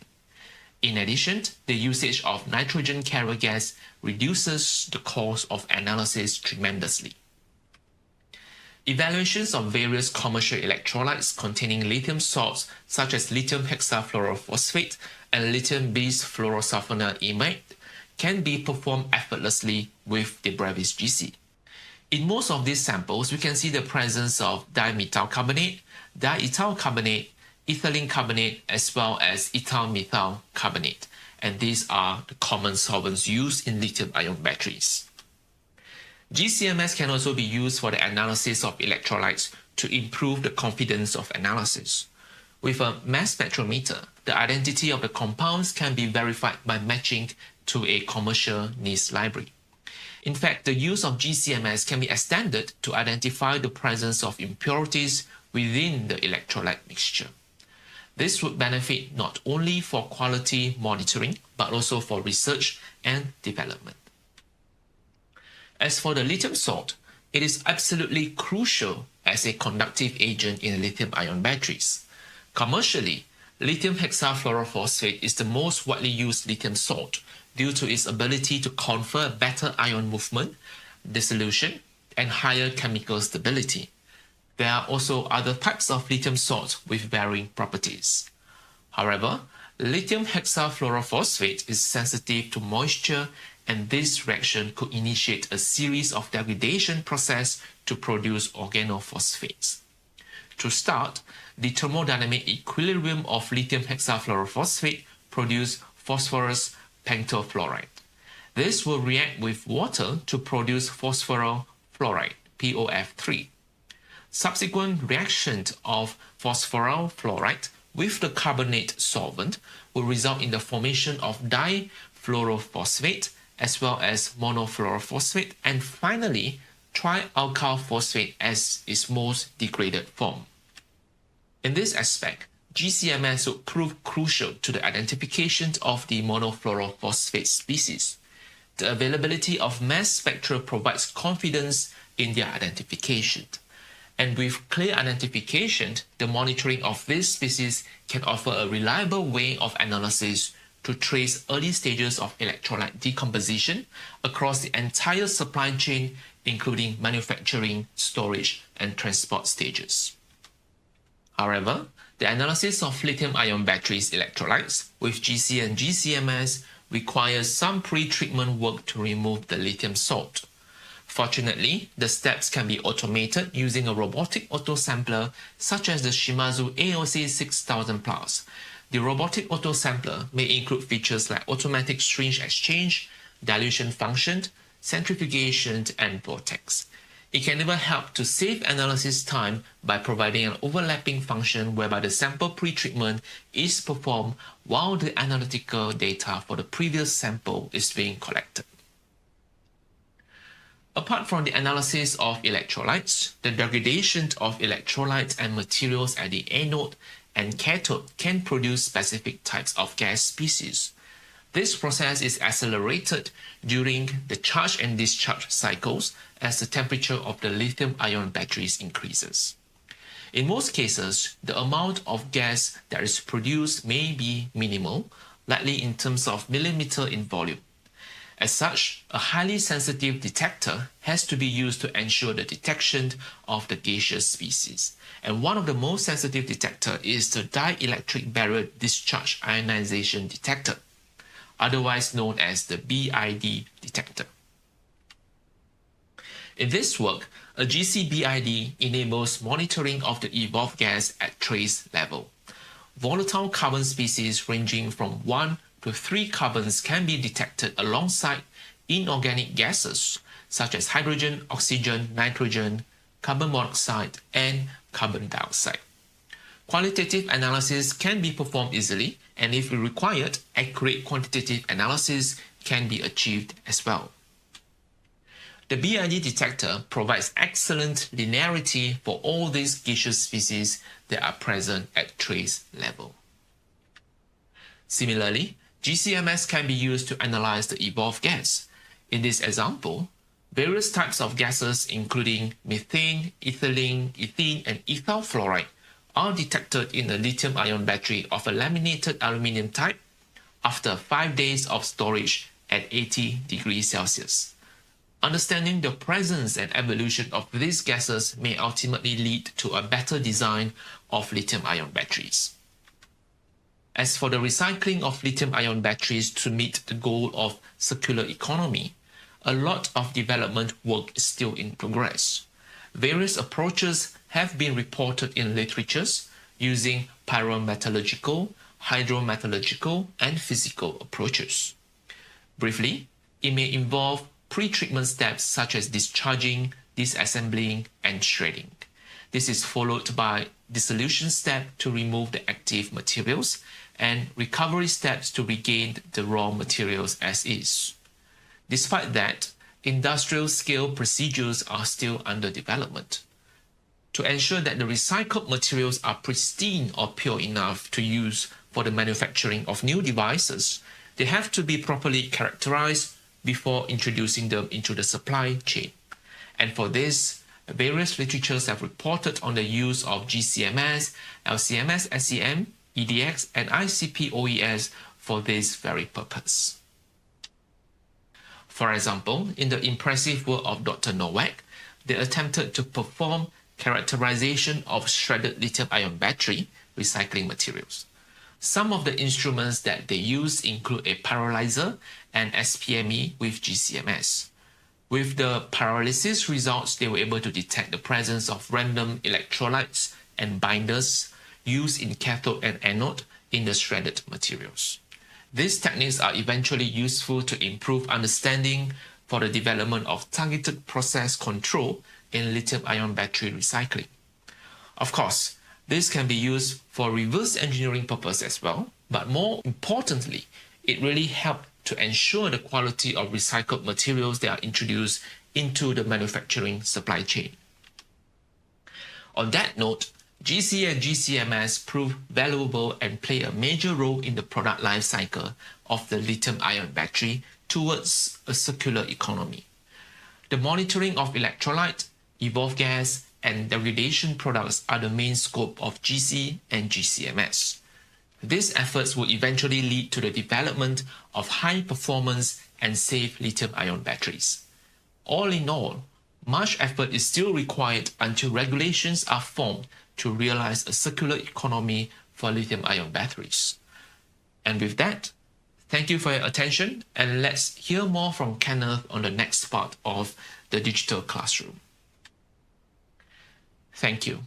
In addition, the usage of nitrogen carrier gas reduces the cost of analysis tremendously. Evaluations of various commercial electrolytes containing lithium salts such as lithium hexafluorophosphate and lithium bisfluorosulfonamide can be performed effortlessly with the Brevis GC. In most of these samples, we can see the presence of dimethyl carbonate, diethyl carbonate, ethylene carbonate, as well as ethyl methyl carbonate, and these are the common solvents used in lithium-ion batteries. GCMS can also be used for the analysis of electrolytes to improve the confidence of analysis. With a mass spectrometer, the identity of the compounds can be verified by matching to a commercial NIST library. In fact, the use of GCMS can be extended to identify the presence of impurities within the electrolyte mixture. This would benefit not only for quality monitoring, but also for research and development. As for the lithium salt, it is absolutely crucial as a conductive agent in lithium-ion batteries. Commercially, lithium hexafluorophosphate is the most widely used lithium salt due to its ability to confer better ion movement, dissolution, and higher chemical stability. There are also other types of lithium salts with varying properties. However, lithium hexafluorophosphate is sensitive to moisture, and this reaction could initiate a series of degradation processes to produce organophosphates. To start, the thermodynamic equilibrium of lithium hexafluorophosphate produces phosphorus pentafluoride. This will react with water to produce phosphoryl fluoride, POF3. Subsequent reaction of phosphoryl fluoride with the carbonate solvent will result in the formation of difluorophosphate as well as monofluorophosphate, and finally trialkyl phosphate as its most degraded form. In this aspect, GCMS would prove crucial to the identification of the monofluorophosphate species. The availability of mass spectra provides confidence in their identification. And with clear identification, the monitoring of this species can offer a reliable way of analysis to trace early stages of electrolyte decomposition across the entire supply chain, including manufacturing, storage, and transport stages. However, the analysis of lithium-ion batteries electrolytes with GC and GCMS requires some pre-treatment work to remove the lithium salt. Fortunately, the steps can be automated using a robotic autosampler such as the Shimadzu AOC 6000+. The robotic autosampler may include features like automatic stream exchange, dilution function, centrifugation, and vortex. It can even help to save analysis time by providing an overlapping function whereby the sample pre-treatment is performed while the analytical data for the previous sample is being collected. Apart from the analysis of electrolytes, the degradation of electrolytes and materials at the anode and cathode can produce specific types of gas species. This process is accelerated during the charge and discharge cycles as the temperature of the lithium-ion batteries increases. In most cases, the amount of gas that is produced may be minimal, likely in terms of millimeter in volume. As such, a highly sensitive detector has to be used to ensure the detection of the gaseous species. And one of the most sensitive detectors is the dielectric barrier discharge ionization detector. otherwise known as the BID detector. In this work, a GC-BID enables monitoring of the evolved gas at trace level. Volatile carbon species ranging from 1 to 3 carbons can be detected alongside inorganic gases such as hydrogen, oxygen, nitrogen, carbon monoxide, and carbon dioxide. Qualitative analysis can be performed easily, and if required, accurate quantitative analysis can be achieved as well. The BID detector provides excellent linearity for all these gaseous species that are present at trace level. Similarly, GCMS can be used to analyze the evolved gas. In this example, various types of gases including methane, ethylene, ethene, and ethyl fluoride are detected in a lithium-ion battery of a laminated aluminium type after 5 days of storage at 80 degrees Celsius. Understanding the presence and evolution of these gases may ultimately lead to a better design of lithium-ion batteries. As for the recycling of lithium-ion batteries to meet the goal of circular economy, a lot of development work is still in progress. Various approaches have been reported in literatures using pyrometallurgical, hydrometallurgical, and physical approaches. Briefly, it may involve pre-treatment steps such as discharging, disassembling, and shredding. This is followed by dissolution step to remove the active materials and recovery steps to regain the raw materials as is. Despite that, industrial scale procedures are still under development. To ensure that the recycled materials are pristine or pure enough to use for the manufacturing of new devices, they have to be properly characterized before introducing them into the supply chain. And for this, various literatures have reported on the use of GCMS, LCMS, SEM, EDX, and ICP-OES for this very purpose. For example, in the impressive work of Dr. Nowak, they attempted to perform characterization of shredded lithium-ion battery recycling materials. Some of the instruments that they use include a pyrolyzer and SPME with GCMS. With the pyrolysis results, they were able to detect the presence of random electrolytes and binders used in cathode and anode in the shredded materials. These techniques are eventually useful to improve understanding for the development of targeted process control in lithium-ion battery recycling. Of course, this can be used for reverse engineering purpose as well, but more importantly, it really helped to ensure the quality of recycled materials that are introduced into the manufacturing supply chain. On that note, GC and GCMS prove valuable and play a major role in the product life cycle of the lithium-ion battery towards a circular economy. The monitoring of electrolyte, evolved gas, and degradation products are the main scope of GC and GCMS. These efforts will eventually lead to the development of high-performance and safe lithium-ion batteries. All in all, much effort is still required until regulations are formed to realize a circular economy for lithium-ion batteries. And with that, thank you for your attention, and let's hear more from Kenneth on the next part of the digital classroom. Thank you.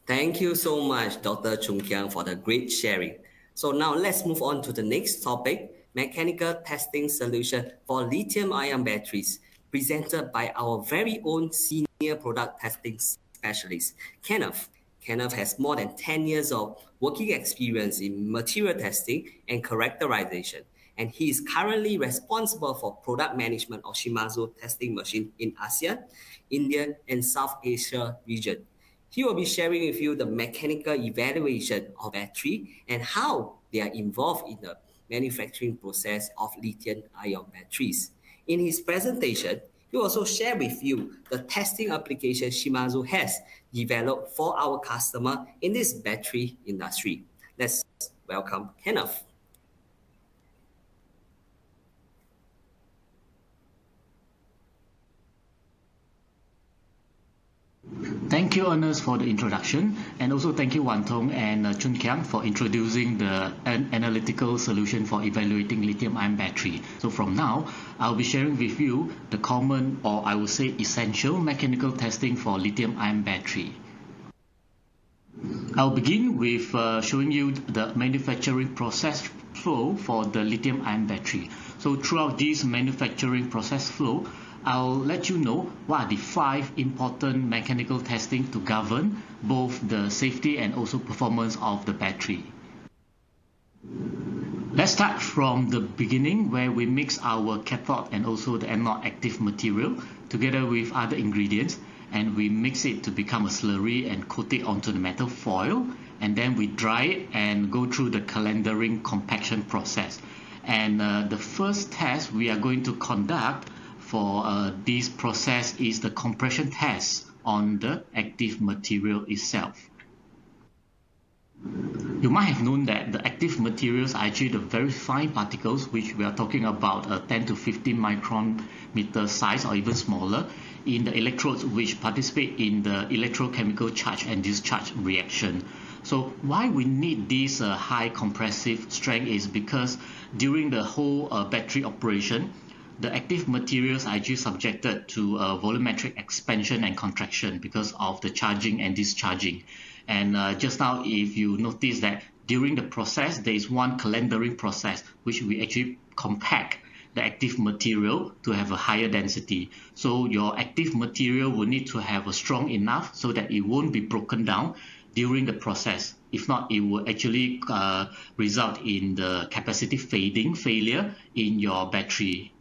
Thank you so much, Dr. Chung Kiang, for the great sharing. So now let's move on to the next topic, mechanical testing solution for lithium-ion batteries, presented by our very own senior product testing specialist, Kenneth. Kenneth has more than 10 years of working experience in material testing and characterization, and he is currently responsible for product management of Shimadzu testing machine in ASEAN, India, and South Asia region. He will be sharing with you the mechanical evaluation of battery and how they are involved in the manufacturing process of lithium-ion batteries. In his presentation, he will also share with you the testing application Shimadzu has developed for our customer in this battery industry. Let's welcome Kenneth. Thank you, Ernest, for the introduction, and also thank you, Wan Tong and Chun Kiang, for introducing the analytical solution for evaluating lithium-ion battery. So from now, I'll be sharing with you the common, or I would say essential, mechanical testing for lithium-ion battery. I'll begin with showing you the manufacturing process flow for the lithium-ion battery. So throughout this manufacturing process flow, I'll let you know what are the 5 important mechanical testing to govern both the safety and also performance of the battery. Let's start from the beginning, where we mix our cathode and also the anode active material together with other ingredients, and we mix it to become a slurry and coat it onto the metal foil, and then we dry it and go through the calendering compaction process. And the first test we are going to conduct for this process is the compression test on the active material itself. You might have known that the active materials are actually the very fine particles, which we are talking about 10 to 15 micrometer size or even smaller, in the electrodes which participate in the electrochemical charge and discharge reaction. So why we need this high compressive strength is because during the whole battery operation, the active materials are actually subjected to volumetric expansion and contraction because of the charging and discharging. And just now, if you notice that during the process, there is one calendering process which we actually compact the active material to have a higher density. So your active material will need to have a strong enough so that it won't be broken down during the process. If not, it will actually result in the capacitive failure in your battery.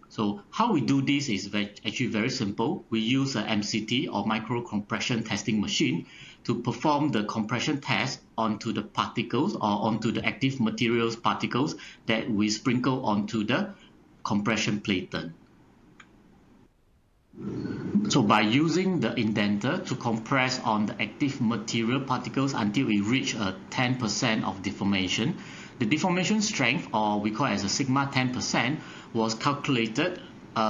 So how we do this is actually very simple. We use an MCT or micro compression testing machine to perform the compression test onto the particles or onto the active materials particles that we sprinkle onto the compression platen. So by using the indenter to compress on the active material particles until we reach a 10% of deformation, the deformation strength, or we call it as a sigma 10%, was calculated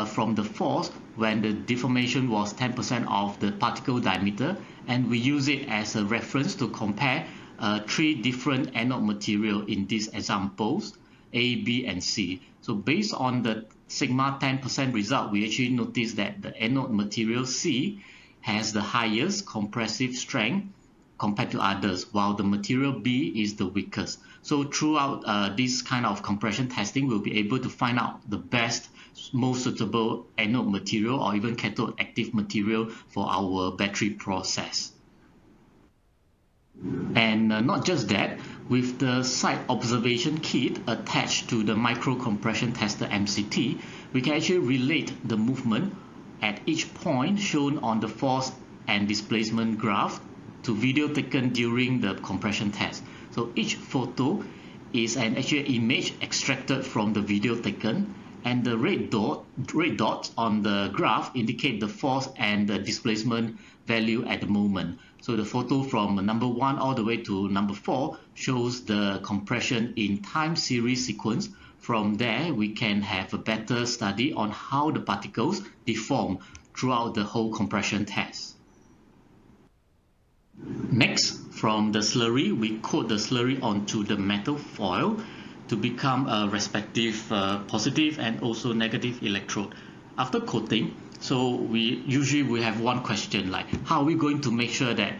from the force when the deformation was 10% of the particle diameter, and we use it as a reference to compare 3 different anode material in these examples, A, B, and C. So based on the sigma 10% result, we actually notice that the anode material C has the highest compressive strength compared to others, while the material B is the weakest. So throughout this kind of compression testing, we'll be able to find out the best, most suitable anode material or even cathode active material for our battery process. And not just that, with the site observation kit attached to the micro compression tester MCT, we can actually relate the movement at each point shown on the force and displacement graph to video taken during the compression test. So each photo is an actual image extracted from the video taken, and the red dots on the graph indicate the force and the displacement value at the moment. So the photo from number 1 all the way to number 4 shows the compression in time series sequence. From there, we can have a better study on how the particles deform throughout the whole compression test. Next, from the slurry, we coat the slurry onto the metal foil to become a respective positive and also negative electrode. After coating, so we have one question, like how are we going to make sure that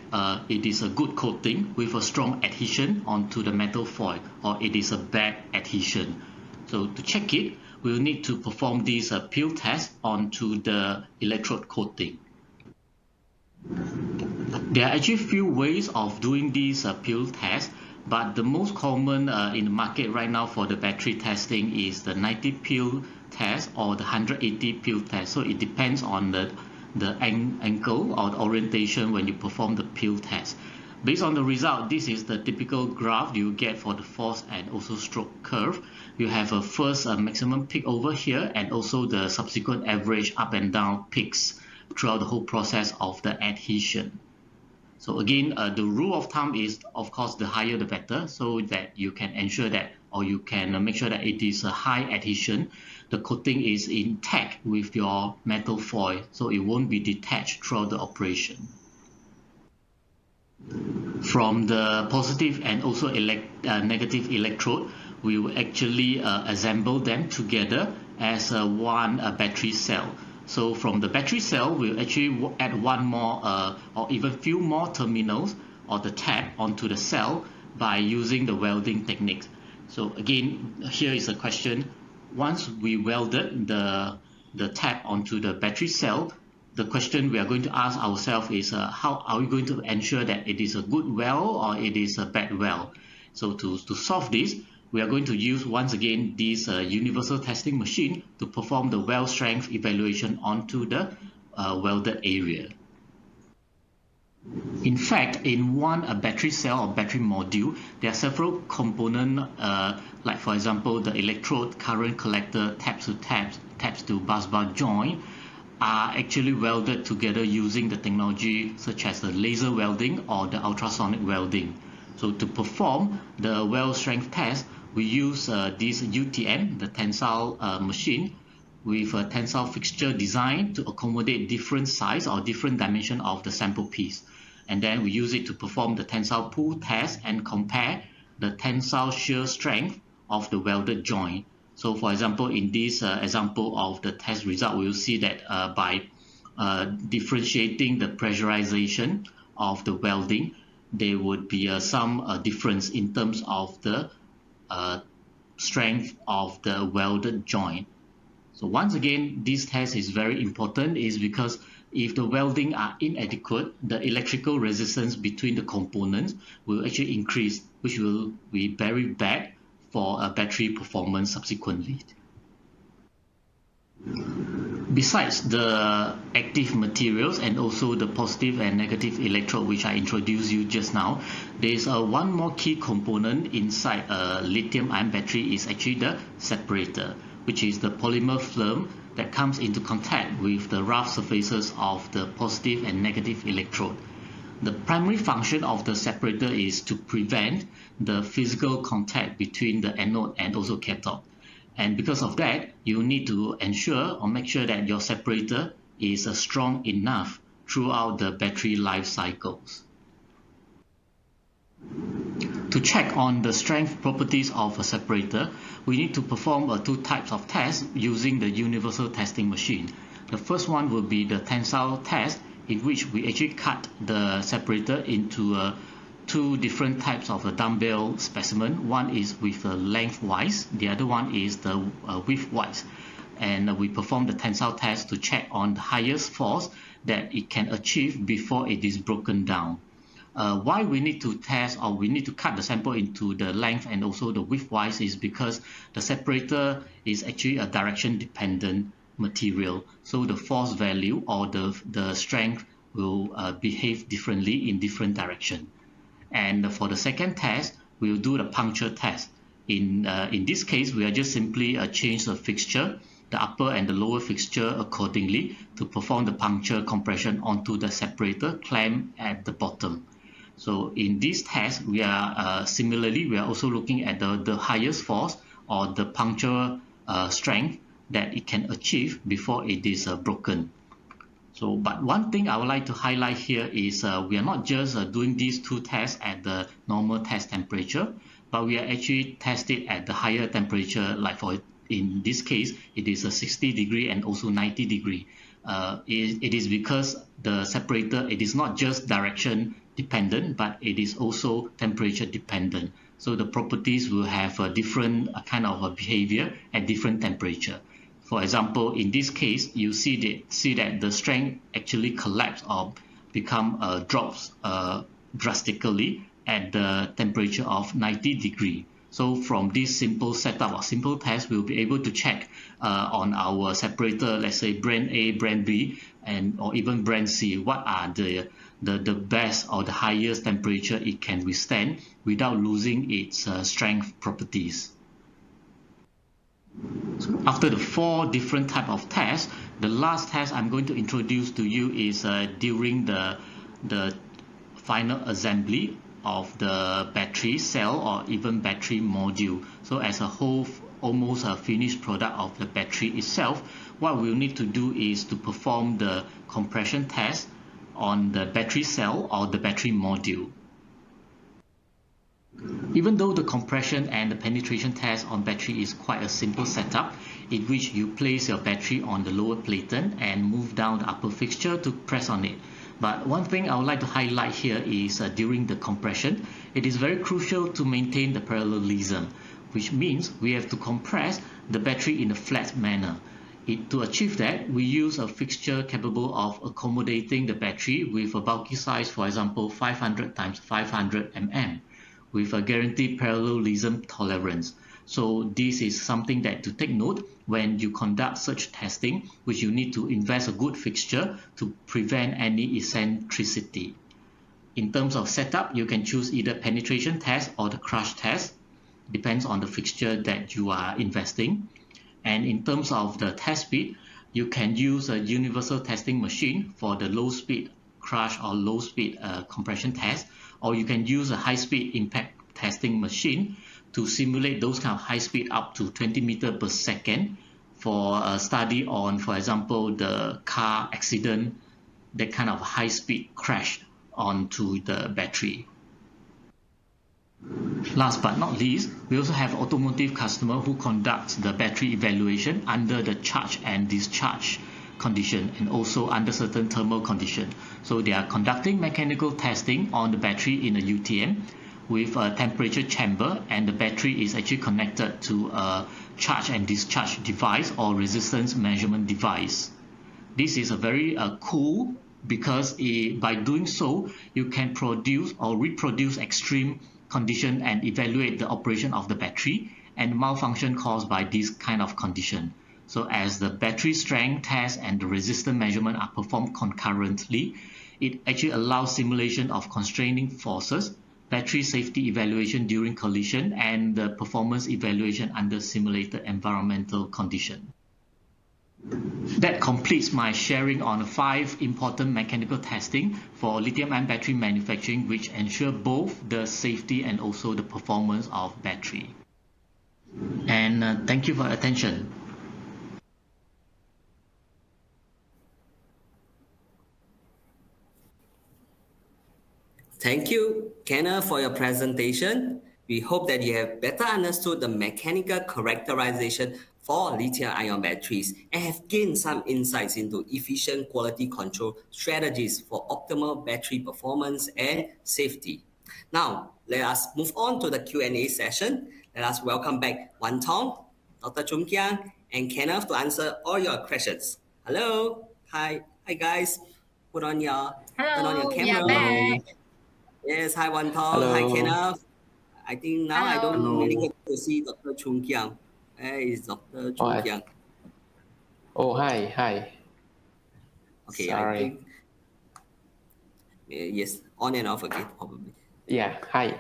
it is a good coating with a strong adhesion onto the metal foil, or it is a bad adhesion. So to check it, we'll need to perform this peel test onto the electrode coating. There are actually few ways of doing this peel test, but the most common in the market right now for the battery testing is the 90 peel test or the 180 peel test. So it depends on the angle or the orientation when you perform the peel test. Based on the result, this is the typical graph you get for the force and also stroke curve. You have a first maximum peak over here, and also the subsequent average up and down peaks throughout the whole process of the adhesion. So again, the rule of thumb is, of course, the higher the better, so that you can ensure that, or you can make sure that it is a high adhesion. The coating is intact with your metal foil, so it won't be detached throughout the operation. From the positive and also negative electrode, we will actually assemble them together as one battery cell. So from the battery cell, we'll actually add one more or even few more terminals or the tab onto the cell by using the welding techniques. So again, here is a question. Once we welded the tab onto the battery cell, the question we are going to ask ourselves is how are we going to ensure that it is a good weld or it is a bad weld? So to solve this, we are going to use once again this universal testing machine to perform the weld strength evaluation onto the welded area. In fact, in one battery cell or battery module, there are several components, like for example, the electrode, current collector, taps to bus bar joint, are actually welded together using the technology such as the laser welding or the ultrasonic welding. So to perform the weld strength test, we use this UTM, the tensile machine, with a tensile fixture designed to accommodate different size or different dimension of the sample piece. And then we use it to perform the tensile pull test and compare the tensile shear strength of the welded joint. So for example, in this example of the test result, we will see that by differentiating the pressurization of the welding, there would be some difference in terms of the strength of the welded joint. So once again, this test is very important is because if the welding are inadequate, the electrical resistance between the components will actually increase, which will be very bad for a battery performance subsequently. Besides the active materials and also the positive and negative electrode which I introduced you just now, there is one more key component inside a lithium-ion battery is actually the separator, which is the polymer film that comes into contact with the rough surfaces of the positive and negative electrode. The primary function of the separator is to prevent the physical contact between the anode and also cathode. And because of that, you need to ensure or make sure that your separator is strong enough throughout the battery life cycles. To check on the strength properties of a separator, we need to perform two types of tests using the universal testing machine. The first one will be the tensile test, in which we actually cut the separator into two different types of a dumbbell specimen. One is with lengthwise, the other one is the widthwise. And we perform the tensile test to check on the highest force that it can achieve before it is broken down. Why we need to test or we need to cut the sample into the length and also the widthwise is because the separator is actually a direction dependent material. So the force value or the strength will behave differently in different direction. And for the second test, we'll do the puncture test. In this case, we are just simply change the fixture, the upper and the lower fixture accordingly to perform the puncture compression onto the separator clamp at the bottom. So in this test, we are similarly, we are also looking at the highest force or the puncture strength that it can achieve before it is broken. So, but one thing I would like to highlight here is we are not just doing these two tests at the normal test temperature, but we are actually tested at the higher temperature, like in this case, it is a 60 degree and also 90 degree. It is because the separator, it is not just direction dependent, but it is also temperature dependent. So the properties will have a different kind of behavior at different temperature. For example, in this case, you see that the strength actually collapse or drops drastically at the temperature of 90 degree. So from this simple setup or simple test, we'll be able to check on our separator, let's say brand A, brand B, or even brand C, what are the best or the highest temperature it can withstand without losing its strength properties. So after the 4 different type of tests, the last test I'm going to introduce to you is during the final assembly of the battery cell or even battery module. So as a whole, almost a finished product of the battery itself, what we'll need to do is to perform the compression test on the battery cell or the battery module. Even though the compression and the penetration test on battery is quite a simple setup, in which you place your battery on the lower platen and move down the upper fixture to press on it. But one thing I would like to highlight here is during the compression, it is very crucial to maintain the parallelism, which means we have to compress the battery in a flat manner. To achieve that, we use a fixture capable of accommodating the battery with a bulky size, for example, 500 times 500 mm, with a guaranteed parallelism tolerance. So this is something that to take note when you conduct such testing, which you need to invest a good fixture to prevent any eccentricity. In terms of setup, you can choose either penetration test or the crush test, depends on the fixture that you are investing. And in terms of the test speed, you can use a universal testing machine for the low speed crush or low speed compression test, or you can use a high speed impact testing machine to simulate those kind of high speed up to 20 meters per second for a study on, for example, the car accident, that kind of high speed crash onto the battery. Last but not least, we also have automotive customer who conduct the battery evaluation under the charge and discharge condition and also under certain thermal condition. So they are conducting mechanical testing on the battery in a UTM with a temperature chamber, and the battery is actually connected to a charge and discharge device or resistance measurement device. This is a very cool, because by doing so you can produce or reproduce extreme condition and evaluate the operation of the battery and malfunction caused by this kind of condition. So as the battery strength test and the resistance measurement are performed concurrently, it actually allows simulation of constraining forces, battery safety evaluation during collision, and the performance evaluation under simulated environmental condition. That completes my sharing on 5 important mechanical testing for lithium-ion battery manufacturing, which ensure both the safety and also the performance of battery. And thank you for your attention. Thank you, Kenneth, for your presentation. We hope that you have better understood the mechanical characterization for lithium-ion batteries and have gained some insights into efficient quality control strategies for optimal battery performance and safety. Now, let us move on to the Q&A session. Let us welcome back Wan Tong, Dr. Chung Kiang, and Kenneth to answer all your questions. Hello. Hi guys. Turn on your camera. We are back. Yes, hi Wan Tong. Hi Kenneth. I think now I don't really get to see Dr. Chung Kiang. Where is Dr. Chung Kiang? Hi. Okay, Sorry. I think yes, on and off again, probably. Yeah, hi.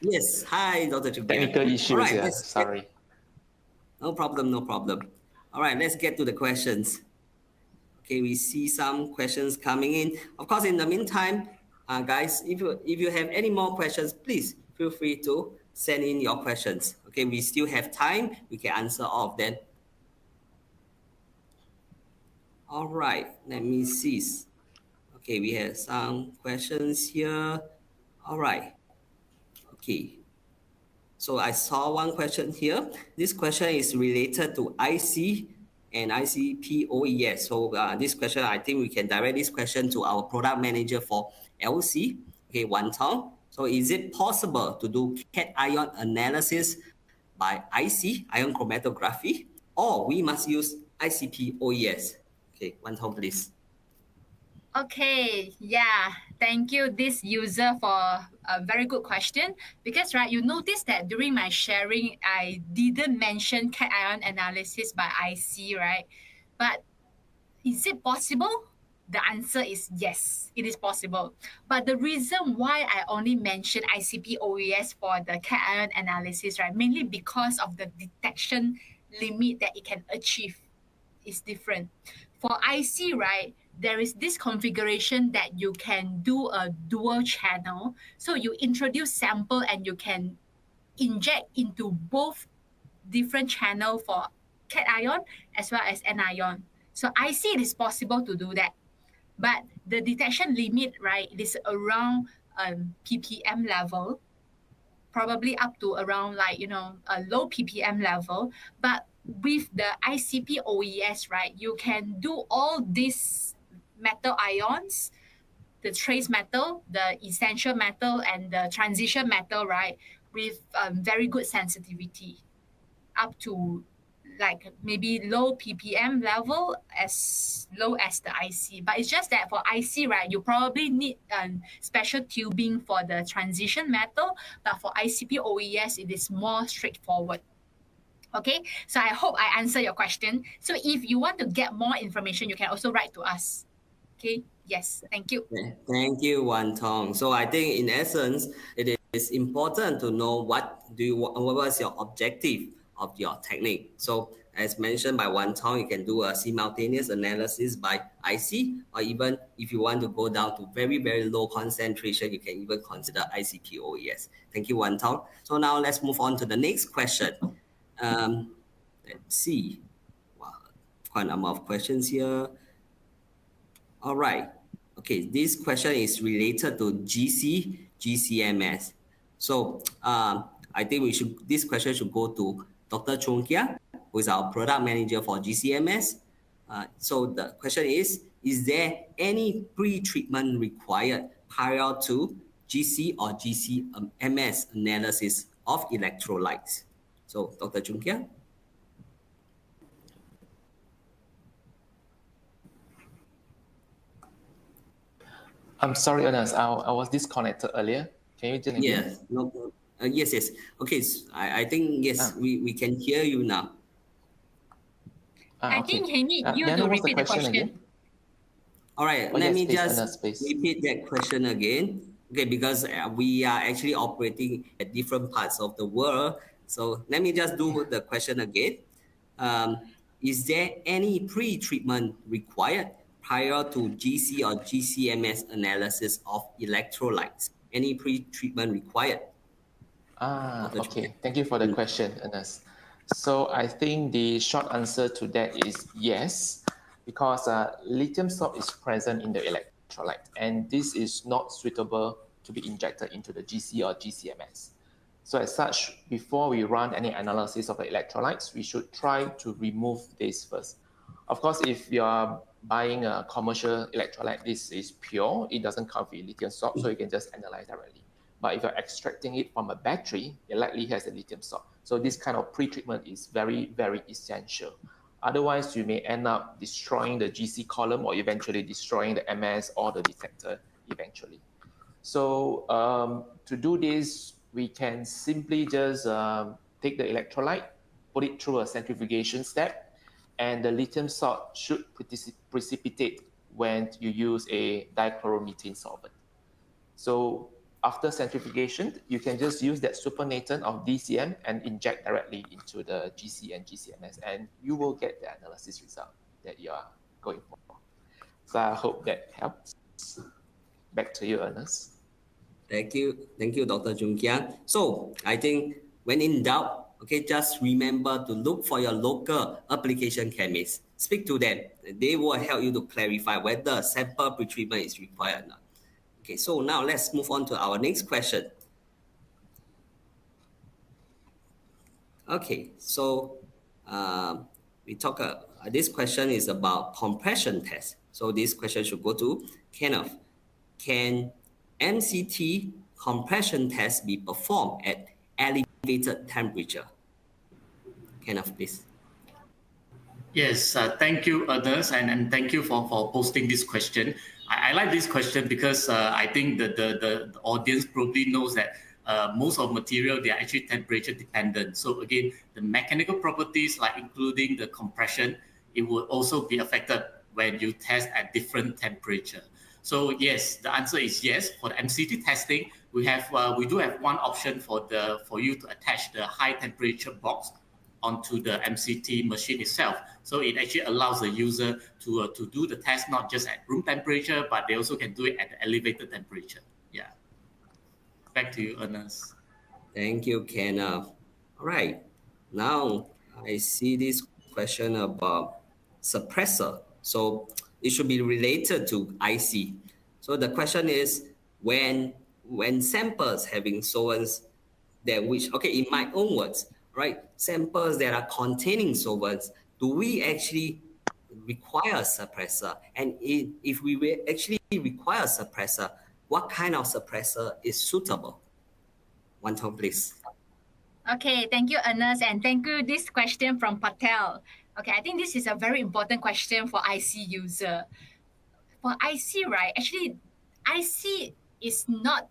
Yes, hi, Dr. Chung Kiang. Technical issues, right, yeah, sorry. No problem. All right, let's get to the questions. Okay, we see some questions coming in. Of course, in the meantime, guys, if you have any more questions, please feel free to send in your questions. Okay, we still have time. We can answer all of them. All right, let me see. Okay, we have some questions here. All right. Okay. So I saw one question here. This question is related to IC and ICPOES. So this question, I think we can direct this question to our product manager for LC, okay, Wan Tong. So is it possible to do cation analysis by IC, ion chromatography, or we must use ICPOES? Okay, Wan Tong, please. Okay, yeah, thank you, this user, for a very good question. Because, right, you notice that during my sharing, I didn't mention cation analysis by IC, right? But is it possible? The answer is yes, it is possible. But the reason why I only mentioned ICP-OES for the cation analysis, right, mainly because of the detection limit that it can achieve is different. For IC, right, there is this configuration that you can do a dual channel. So you introduce sample and you can inject into both different channel for cation as well as anion. So IC, it is possible to do that. But the detection limit, right, it is around ppm level, probably up to around like, a low ppm level. But with the ICP OES, right, you can do all these metal ions, the trace metal, the essential metal, and the transition metal, right, with very good sensitivity, up to like maybe low ppm level, as low as the IC. But it's just that for IC, right, you probably need special tubing for the transition metal. But for ICP OES, it is more straightforward. Okay, so I hope I answer your question. So if you want to get more information, you can also write to us. Okay, yes, thank you. Thank you, Wan Tong. So I think in essence, it is important to know what was your objective of your technique. So as mentioned by Wan Tong, you can do a simultaneous analysis by IC, or even if you want to go down to very, very low concentration, you can even consider ICP-OES. Thank you, Wan Tong. So now let's move on to the next question. Let's see. Wow, quite a number of questions here. All right. Okay, this question is related to GCMS. So I think this question should go to Dr. Chung Kia, who is our product manager for GCMS. So the question is there any pre-treatment required prior to GC or GCMS analysis of electrolytes? So Dr. Chung Kia? I'm sorry, Ernest, I was disconnected earlier. Can you just again? Yes, no, yes. Okay, I think, yes, we can hear you now. I think he needs you to repeat the question again. All right, Oh, let yes, me please, just Ernest, please. repeat that question again. Okay, because we are actually operating at different parts of the world. So let me just do the question again. Is there any pre-treatment required prior to GC or GCMS analysis of electrolytes? Any pre-treatment required? Okay. Thank you for the question, Ernest. So I think the short answer to that is yes, because lithium salt is present in the electrolyte, and this is not suitable to be injected into the GC or GCMS. So as such, before we run any analysis of the electrolytes, we should try to remove this first. Of course, if you are buying a commercial electrolyte, this is pure, it doesn't come with lithium salt, so you can just analyze directly. But if you're extracting it from a battery, it likely has a lithium salt. So this kind of pre-treatment is very, very essential. Otherwise, you may end up destroying the GC column or eventually destroying the MS or the detector eventually. So to do this, we can simply just take the electrolyte, put it through a centrifugation step, and the lithium salt should precipitate when you use a dichloromethane solvent. So after centrifugation, you can just use that supernatant of DCM and inject directly into the GC and GCMS, and you will get the analysis result that you are going for. So I hope that helps. Back to you, Ernest. Thank you, Dr. Jung Kian. So I think when in doubt, okay, just remember to look for your local application chemist. Speak to them. They will help you to clarify whether sample pretreatment is required or not. Okay, so now let's move on to our next question. Okay, so we talk. This question is about compression test. So this question should go to Kenneth. Can MCT compression test be performed at elevated temperature? Kenneth, please. Yes, thank you, Ernest, and thank you for posting this question. I like this question because I think the audience probably knows that most of material, they are actually temperature dependent. So again, the mechanical properties, like including the compression, it will also be affected when you test at different temperature. So yes, the answer is yes. For the MCT testing, we do have one option for you to attach the high temperature box onto the MCT machine itself. So it actually allows the user to do the test not just at room temperature, but they also can do it at the elevated temperature. Yeah. Back to you, Ernest. Thank you, Kenneth. All right. Now I see this question about suppressor. So it should be related to IC. So the question is, when samples having solvents that which, okay, in my own words, right, samples that are containing solvents, do we actually require a suppressor? And if we actually require a suppressor, what kind of suppressor is suitable? One time, please. Okay, thank you, Ernest, and thank you this question from Patel. Okay, I think this is a very important question for IC user. For IC, right, actually, IC is not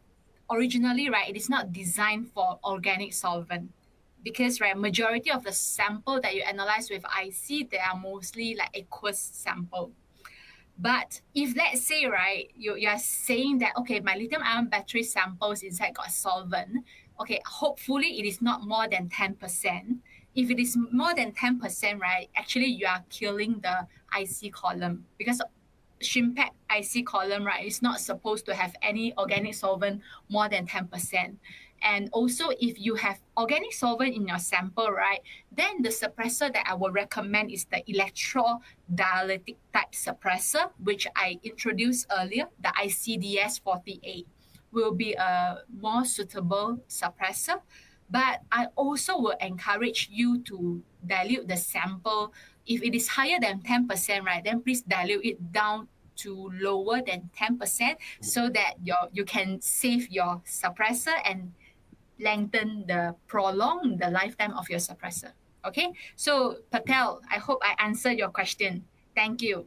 originally, right, it is not designed for organic solvent because, right, majority of the sample that you analyze with IC, they are mostly like aqueous sample. But if let's say, right, you are saying that, okay, my lithium-ion battery samples inside got solvent, okay, hopefully it is not more than 10%. If it is more than 10%, right, actually you are killing the IC column because Shimpact IC column, right, is not supposed to have any organic solvent more than 10%. And also, if you have organic solvent in your sample, right, then the suppressor that I would recommend is the electrodielectric type suppressor, which I introduced earlier, the ICDS-48 will be a more suitable suppressor. But I also will encourage you to dilute the sample. If it is higher than 10%, right, then please dilute it down to lower than 10% so that you can save your suppressor and prolong the lifetime of your suppressor. Okay, so Patel, I hope I answered your question. Thank you.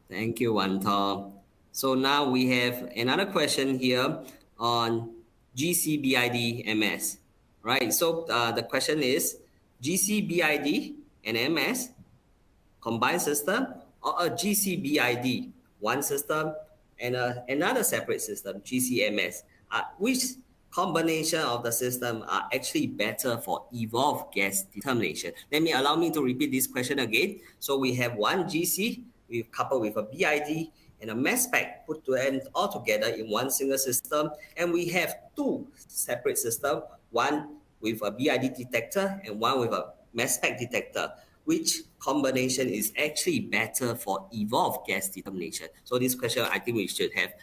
Thank you, Wanto. So now we have another question here on GCBID MS. Right, so the question is GCBID and MS combined system, or a GCBID one system and another separate system, GCMS. Which combination of the system are actually better for evolved gas determination? Allow me to repeat this question again. So we have one GC we coupled with a BID and a mass spec put all together in one single system, and we have two separate systems, one with a BID detector and one with a mass spec detector. Which combination is actually better for evolved gas determination? So this question, I think we should have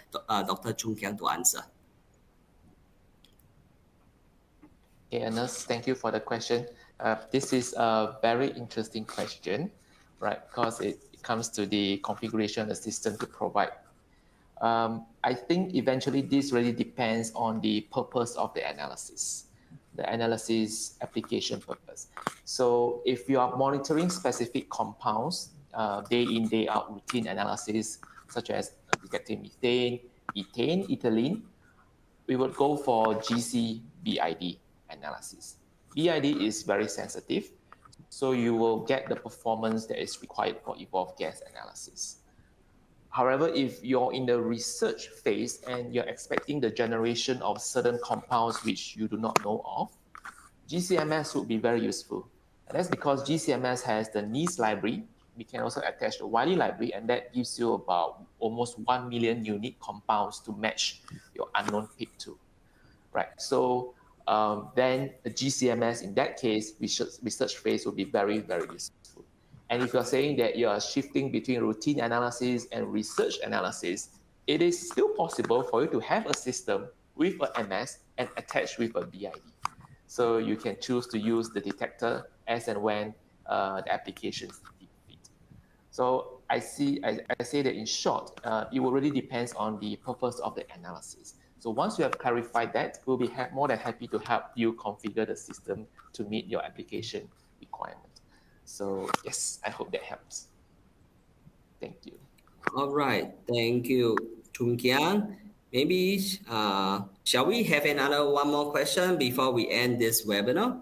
Dr. Chung Kiang to answer. Okay, Ernest, thank you for the question. This is a very interesting question, right? Because it comes to the configuration of the system to provide. I think eventually this really depends on the purpose of the analysis, the analysis application purpose. So if you are monitoring specific compounds, day in, day out routine analysis, such as detecting methane, ethane, ethylene, we would go for GC-BID analysis. BID is very sensitive, so you will get the performance that is required for evolved gas analysis. However, if you're in the research phase and you're expecting the generation of certain compounds which you do not know of, GCMS would be very useful. And that's because GCMS has the NIS library. We can also attach the Wiley library, and that gives you about almost 1 million unique compounds to match your unknown peak to, right? So then the GCMS, in that case, research phase will be very, very useful. And if you're saying that you are shifting between routine analysis and research analysis, it is still possible for you to have a system with a MS and attached with a BID. So you can choose to use the detector as and when the applications fit. So I say that in short, it will really depends on the purpose of the analysis. So once you have clarified that, we'll be more than happy to help you configure the system to meet your application requirement. So yes, I hope that helps. Thank you. All right, thank you, Chung Kiang. Maybe shall we have one more question before we end this webinar?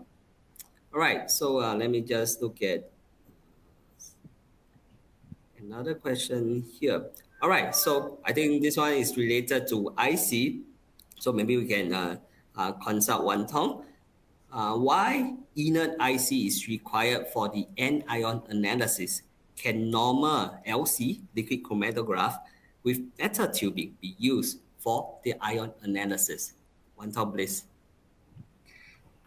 All right, so let me just look at another question here. All right, so I think this one is related to IC. So maybe we can consult Wan Tong. Why inert IC is required for the anion analysis? Can normal LC, liquid chromatograph, with metal tubing be used for the ion analysis? Wan Tong, please.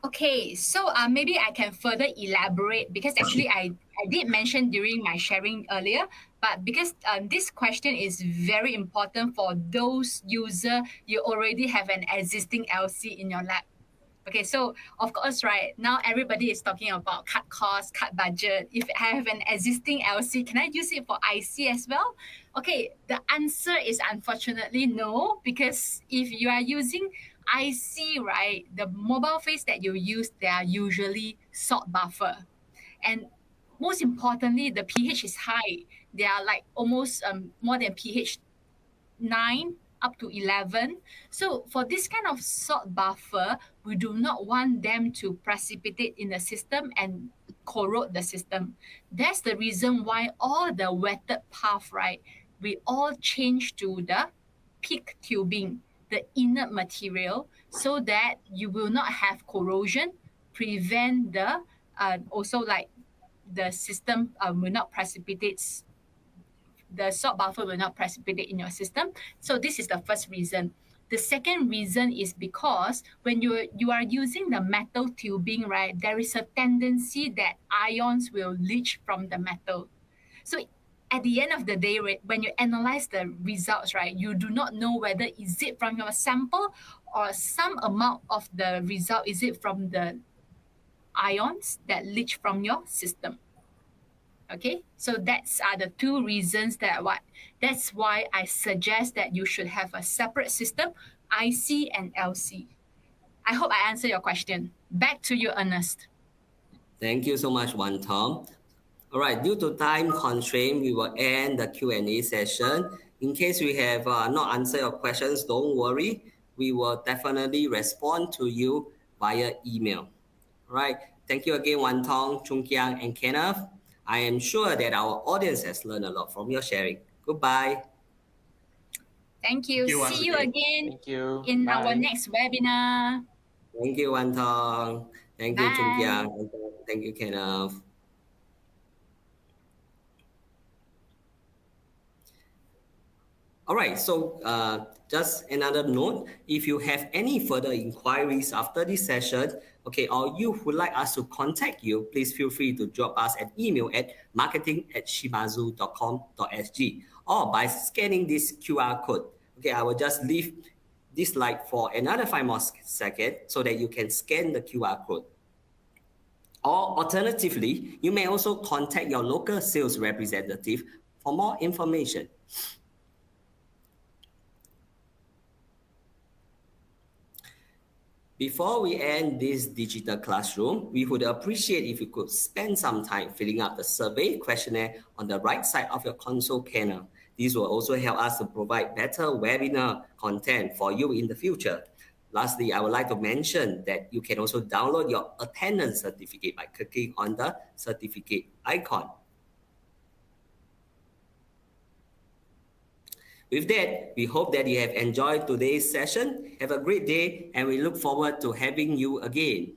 Okay, so maybe I can further elaborate because actually I did mention during my sharing earlier, but because this question is very important for those user you already have an existing LC in your lab. Okay, so of course, right now everybody is talking about cut cost, cut budget. If I have an existing LC, can I use it for IC as well? Okay, the answer is unfortunately no, because if you are using IC, right, the mobile phase that you use, they are usually salt buffer. And most importantly, the pH is high. They are like almost more than pH 9 up to 11. So for this kind of salt buffer, we do not want them to precipitate in the system and corrode the system. That's the reason why all the wetted path, right, we all change to the PEEK tubing, the inert material, so that you will not have corrosion, prevent the also like the system will not precipitate, the salt buffer will not precipitate in your system. So this is the first reason. The second reason is because when you are using the metal tubing, right, there is a tendency that ions will leach from the metal. So at the end of the day, right, when you analyze the results, right, you do not know whether is it from your sample or some amount of the result is it from the ions that leach from your system. Okay, so that's are the two reasons that's why I suggest that you should have a separate system, IC and LC. I hope I answer your question. Back to you, Ernest. Thank you so much, Wan Tom. All right, due to time constraint, we will end the Q&A session. In case we have not answered your questions, don't worry. We will definitely respond to you via email. All right, thank you again, Wan Tong, Chung Kiang, and Kenneth. I am sure that our audience has learned a lot from your sharing. Goodbye. Thank you. Thank you once See you again. again Thank you. in our Bye. next webinar. Thank you, Wan Tong. Thank you, Chung Bye. Kiang. Thank you, Kenneth. All right, so just another note, if you have any further inquiries after this session, okay, or you would like us to contact you, please feel free to drop us an email at marketing@shimadzu.com.sg or by scanning this QR code. Okay, I will just leave this slide for another 5 more seconds so that you can scan the QR code. Or alternatively, you may also contact your local sales representative for more information. Before we end this digital classroom, we would appreciate if you could spend some time filling out the survey questionnaire on the right side of your console panel. This will also help us to provide better webinar content for you in the future. Lastly, I would like to mention that you can also download your attendance certificate by clicking on the certificate icon. With that, we hope that you have enjoyed today's session. Have a great day, and we look forward to having you again.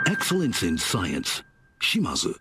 Excellence in science. Shimadzu.